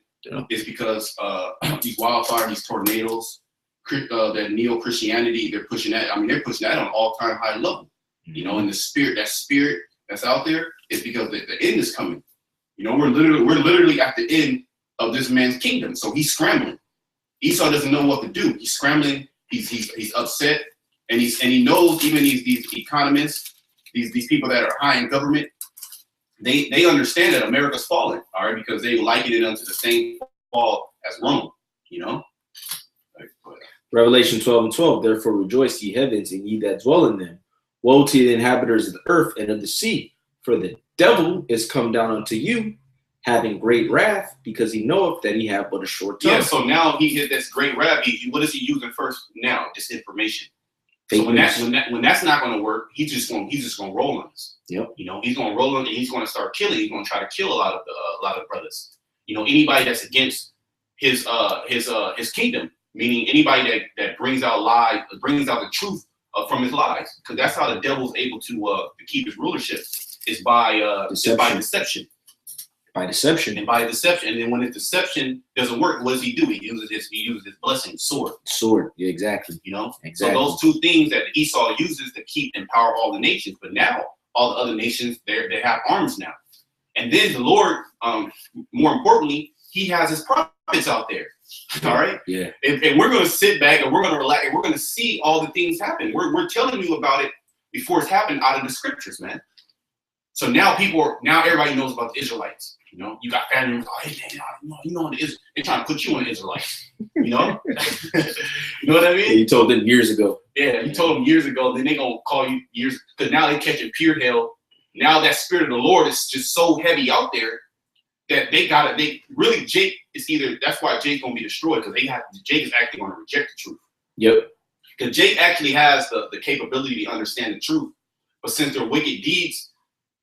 Is because these wildfires, these tornadoes, that neo-Christianity, they're pushing that. I mean, they're pushing that on an all-time high level. And the spirit that's out there is because the end is coming. We're literally at the end of this man's kingdom. So he's scrambling. Esau doesn't know what to do. He's scrambling. He's upset, and he knows even these economists, these people that are high in government, they understand that America's falling, all right, because they liken it unto the same fall as Rome. Revelation 12:12. Therefore rejoice, ye heavens, and ye that dwell in them. Woe to the inhabitants of the earth and of the sea, for the devil is come down unto you, having great wrath, because he knoweth that he have but a short time. Yeah, so now he hit this great wrath. What is he using first now? This information. So when that's not going to work, he's just going to roll on us. Yep. He's going to roll on, and he's going to start killing. He's going to try to kill a lot of brothers. Anybody that's against his kingdom, meaning anybody that brings out lies, brings out the truth from his lies, because that's how the devil's able to keep his rulership is by deception. By deception. And by deception. And then when his deception doesn't work, what does he do? He uses his blessing, sword. Sword, yeah, exactly. Exactly. So those two things that Esau uses to keep and power all the nations. But now all the other nations, they have arms now. And then the Lord, more importantly, he has his prophets out there. All right. Yeah. And we're going to sit back and we're going to relax and we're going to see all the things happen. We're telling you about it before it's happened out of the scriptures, man. So now everybody knows about the Israelites. You got family members. Oh, hey, they're trying to put you on the Israelites. You know what I mean? Yeah, you told them years ago. Yeah, you told them years ago. Then they gonna call you years because now they catching pure hell. Now that spirit of the Lord is just so heavy out there that Jake is either. That's why Jake's gonna be destroyed because Jake is actually gonna reject the truth. Yep. Because Jake actually has the capability to understand the truth, but since their wicked deeds,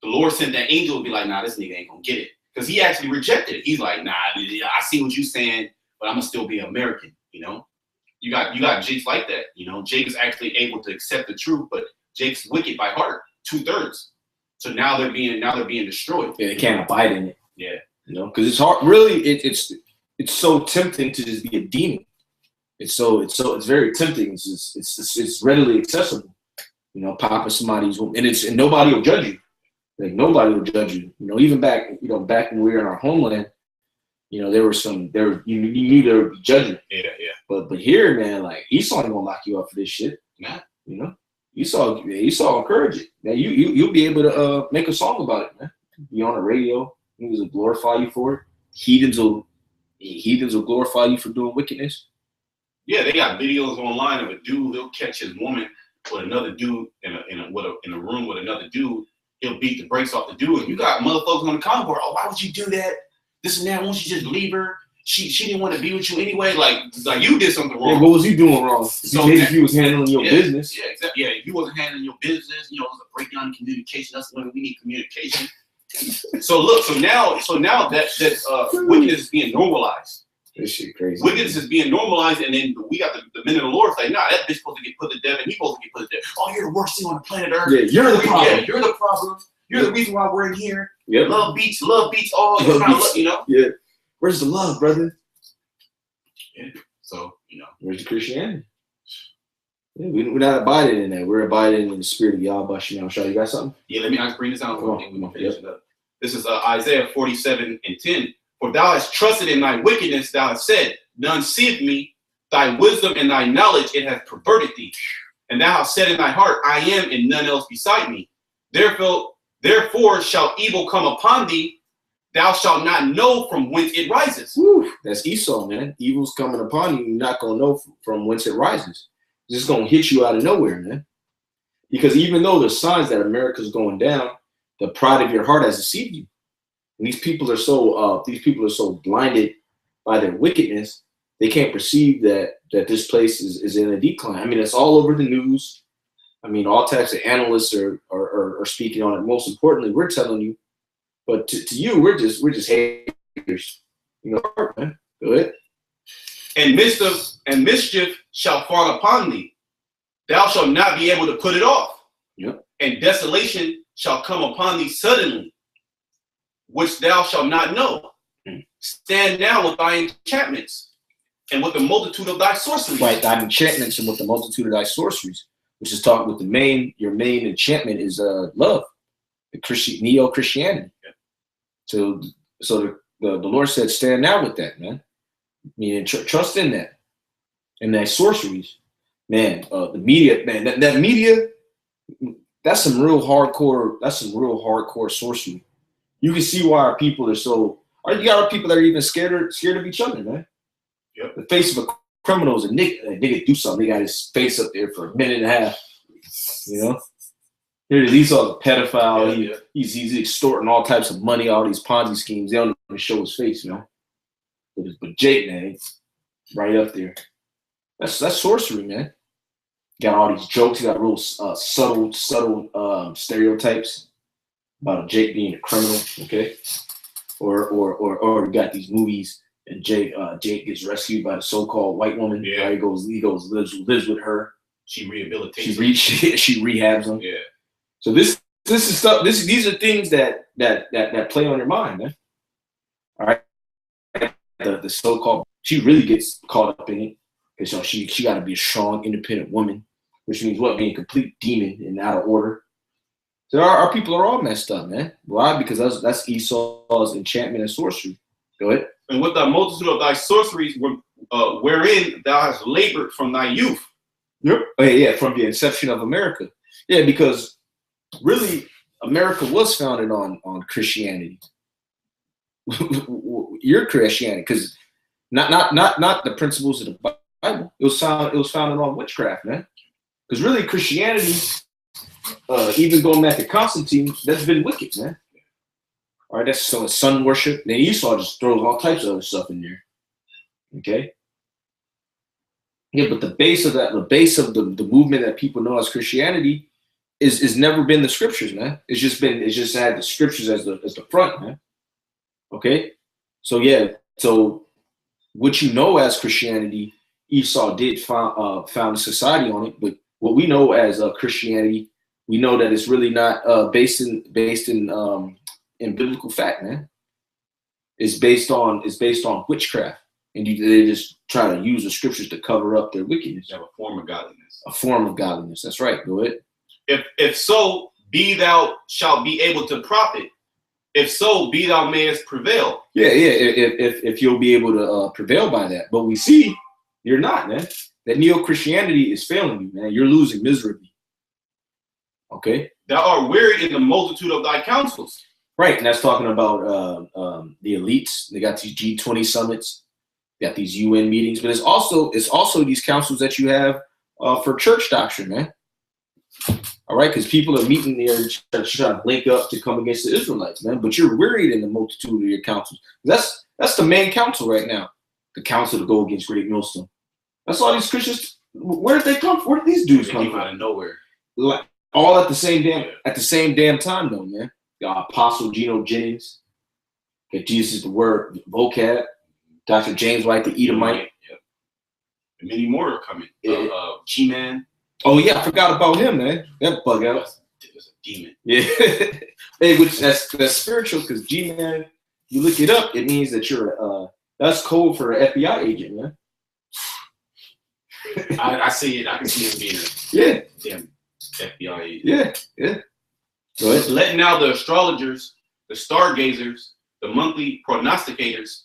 the Lord sent that angel to be like, nah, this nigga ain't gonna get it. Because he actually rejected it. He's like, nah, I see what you're saying, but I'm gonna still be American. You got Jake's like that. Jake is actually able to accept the truth, but Jake's wicked by heart, 2/3. So now they're being destroyed. Yeah, they can't abide in it. Yeah, because it's hard. Really, it's so tempting to just be a demon. It's very tempting. It's readily accessible. Popping somebody's and nobody will judge you. Like nobody will judge you. Even back when we were in our homeland, you knew there would be judgment. Yeah. But here, man, like Esau ain't gonna lock you up for this shit. Nah. Esau encourage it. Man, you'll be able to make a song about it, man. Be on the radio. Niggas will glorify you for it. Heathens will glorify you for doing wickedness. Yeah, they got videos online of a dude. He'll catch his woman with another dude in a room with another dude. He'll beat the brakes off the dude. And you got motherfuckers on the comment board. Oh, why would you do that? This and that. Why don't you just leave her? She didn't want to be with you anyway. Like you did something wrong. Yeah, what was you doing wrong? So if you was handling your business. Yeah, exactly. Yeah, if you wasn't handling your business, it was a breakdown in communication. That's when we need communication. So now that wickedness is being normalized. This shit crazy. Wickedness is being normalized, and then we got the men of the Lord say, nah, that bitch supposed to get put to death, and he's supposed to get put to death. Oh, you're the worst thing on the planet Earth. Yeah, you're the problem. Yeah, you're the problem. You're the reason why we're in here. Yep. Love beats. Oh, you're not love, Yeah. Where's the love, brother? Yeah. So, where's the Christianity? Yeah, we're not abiding in that. We're abiding in the spirit of Yahweh Shem Shah. You got something? Yeah, let me bring this out. This is Isaiah 47:10. For thou hast trusted in thy wickedness, thou hast said, none seeth me. Thy wisdom and thy knowledge, it hath perverted thee. And thou hast said in thy heart, I am, and none else beside me. Therefore shall evil come upon thee. Thou shalt not know from whence it rises. Woo, that's Esau, man. Evil's coming upon you. You're not going to know from whence it rises. It's just going to hit you out of nowhere, man. Because even though there's signs that America's going down, the pride of your heart has deceived you. And these people are so blinded by their wickedness, they can't perceive that this place is in a decline. I mean, it's all over the news. I mean, all types of analysts are speaking on it. Most importantly, we're telling you, but to you, we're just haters. You know, man. Go ahead. And mischief shall fall upon thee. Thou shalt not be able to put it off. Yep. And desolation shall come upon thee suddenly, which thou shalt not know. Stand now with thy enchantments and with the multitude of thy sorceries. Right, thy enchantments and with the multitude of thy sorceries, which is talking with your main enchantment is love, the neo-Christianity. Yeah. So the Lord said, stand now with that, man. Meaning trust in that. And that sorceries, man, the media, man, that media, that's some real hardcore sorcery. You can see why our people are so. You got our people that are even scared of each other, man. Yep. The face of a criminal is a nigga do something. They got his face up there for a minute and a half. You know, here these are the pedophile. Yeah, He's extorting all types of money, all these Ponzi schemes. They don't even show his face, you know. But Jake, man, right up there. That's sorcery, man. Got all these jokes. You got real subtle stereotypes about Jake being a criminal, okay? Or you got these movies and Jake gets rescued by the so-called white woman. Yeah. He goes lives with her. She rehabilitates him. She rehabs him. Yeah. So this is stuff. These are things that play on your mind, man. All right. The so-called, she really gets caught up in it because she got to be a strong, independent woman, which means what? Being a complete demon and out of order. So our people are all messed up, man. Why? Because that's Esau's enchantment and sorcery. Go ahead. And with the multitude of thy sorceries, wherein thou hast labored from thy youth. Yep. Oh, yeah, from the inception of America. Yeah, because really, America was founded on Christianity. Your Christianity, because not the principles of the Bible. It was founded on witchcraft, man. Because really, Christianity, even going back to Constantine, that's been wicked, man. All right, that's so sun worship. Then Esau just throws all types of other stuff in there. Okay. Yeah, but the base of the movement that people know as Christianity is never been the scriptures, man. It's just had the scriptures as the front, man. Okay, so yeah, so what you know as Christianity, Esau did found a society on it, but what we know as Christianity, we know that it's really not based in biblical fact, man. It's based on witchcraft, and they just try to use the scriptures to cover up their wickedness. You have a form of godliness. A form of godliness. That's right. Go ahead. If so, be thou shalt be able to profit. If so, be thou mayest prevail. Yeah. If you'll be able to prevail by that, but we see you're not, man. That neo-Christianity is failing you, man. You're losing miserably. Okay. Thou art weary in the multitude of thy counsels. Right, and that's talking about the elites. They got these G20 summits, got these UN meetings, but it's also these councils that you have for church doctrine, man. All right, because people are meeting there trying to link up to come against the Israelites, man. But you're wearied in the multitude of your councils. That's the main council right now, the council to go against Great Millstone. That's all these Christians. Where did they come from? Where did these dudes come from? Out of nowhere. Like, all at the same damn time, though, man. Apostle Geno Jennings, that Jesus is the word vocab. Dr. James White, the Edomite. Yep. And many more are coming. G-Man. Oh yeah, I forgot about him, man. That bug out. It was a demon. Yeah. Hey, which that's spiritual because G-Man, you look it up, it means that you're that's code for an FBI agent, man. I see it. I can see him being a damn FBI agent. Yeah. Go ahead. Let now the astrologers, the stargazers, the monthly prognosticators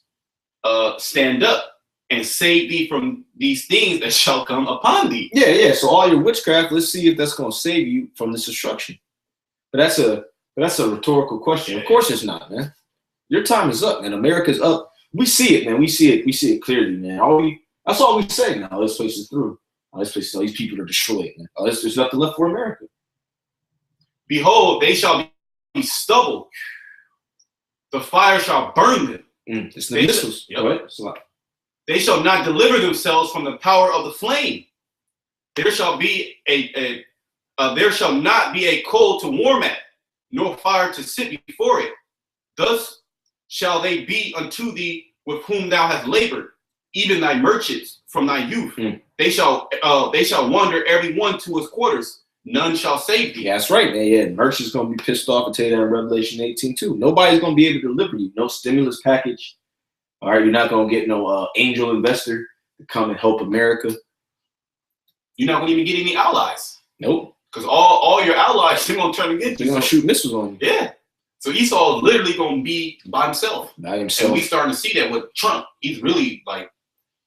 stand up and save thee from these things that shall come upon thee. Yeah. So all your witchcraft, let's see if that's going to save you from this destruction. But that's a rhetorical question. Yeah. Of course it's not, man. Your time is up, man. America's up. We see it, man. We see it clearly, man. That's all we say now. This place is through. All these people are destroyed, man. There's nothing left for America. Behold, they shall be stubble. The fire shall burn them. It's the missiles. Yep. Right? It's a lot. They shall not deliver themselves from the power of the flame. There shall be there shall not be a coal to warm at, nor fire to sit before it. Thus shall they be unto thee with whom thou hast labored, even thy merchants from thy youth. They shall wander every one to his quarters. None shall save thee. Yeah, that's right, man. Yeah, merchants gonna be pissed off. I tell you that in Revelation 18 too. Nobody's gonna be able to deliver you. No stimulus package. All right, you're not gonna get no angel investor to come and help America. You're not gonna even get any allies. Nope. Because all your allies, they're gonna turn against you. They're gonna shoot missiles on you. Yeah. So Esau is literally gonna be by himself. By himself. And we starting to see that with Trump. He's really like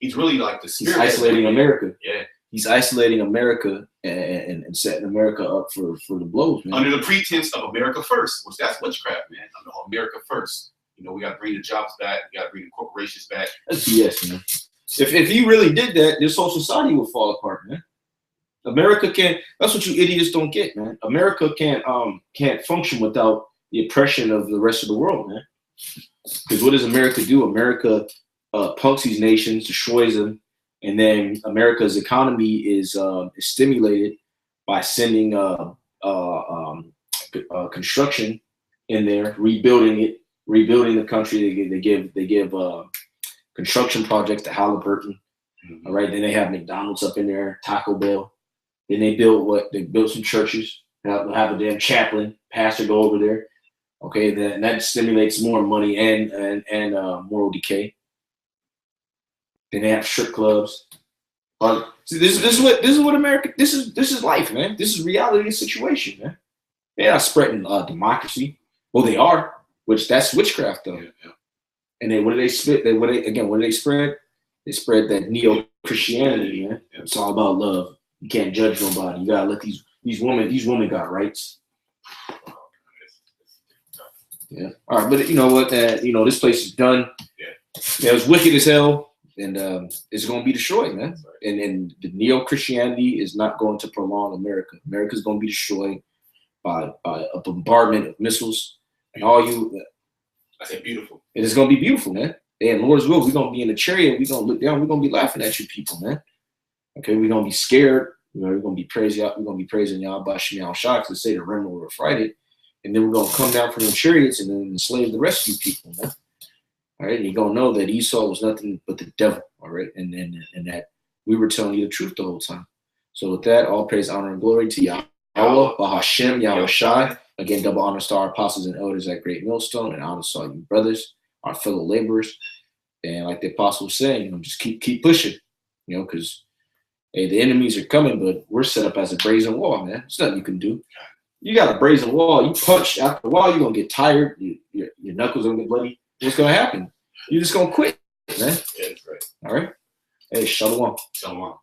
the spirit. He's isolating America. Yeah. He's isolating America and setting America up for the blows, man. Under the pretense of America first, which that's witchcraft, man. Under America first. You know, we got to bring the jobs back. We got to bring the corporations back. That's BS, man. If he really did that, this whole society would fall apart, man. America can't. That's what you idiots don't get, man. America can't function without the oppression of the rest of the world, man. Because what does America do? America punks these nations, destroys them, and then America's economy is stimulated by sending construction in there, rebuilding the country. They give construction projects to Halliburton. All right, then they have McDonald's up in there, Taco Bell. Then they build some churches. Have a damn chaplain, pastor go over there. Okay, then that stimulates more money and moral decay. Then they have strip clubs. See, this is what America. This is life, man. This is reality of the situation, man. They're not spreading democracy. Well, they are, which that's witchcraft, though. Yeah. And then what do they spread? What do they spread? They spread that neo-Christianity, man. Yeah. It's all about love. You can't judge nobody. You gotta let these women got rights. Yeah. All right, but you know what? This place is done. Yeah, it's wicked as hell, and it's gonna be destroyed, man. And the neo-Christianity is not going to prolong America. America's gonna be destroyed by a bombardment of missiles and all you. I said beautiful. It is gonna be beautiful, man. And Lord's will, we're gonna be in the chariot. We're gonna look down. We're gonna be laughing at you people, man. Okay, we're gonna be scared. We're gonna be praising y'all. We're gonna be praising y'all by Shemal Shah because they say the remnant will fight it. And then we're gonna come down from the chariots and then enslave the rest of you people, man. All right, and you're gonna know that Esau was nothing but the devil. All right, and that we were telling you the truth the whole time. So with that, all praise, honor, and glory to Yahweh, Bahashem, Yahweh Shai. Again, double honor to our apostles and elders at Great Millstone, and honor to all you brothers, our fellow laborers. And like the apostle was saying, just keep pushing, because hey, the enemies are coming, but we're set up as a brazen wall, man. There's nothing you can do. You got a brazen wall. You punch after a while, you're gonna get tired. Your knuckles are gonna get bloody. What's gonna happen? You're just gonna quit, man. Yeah, that's right. All right. Hey, shalom. Shalom.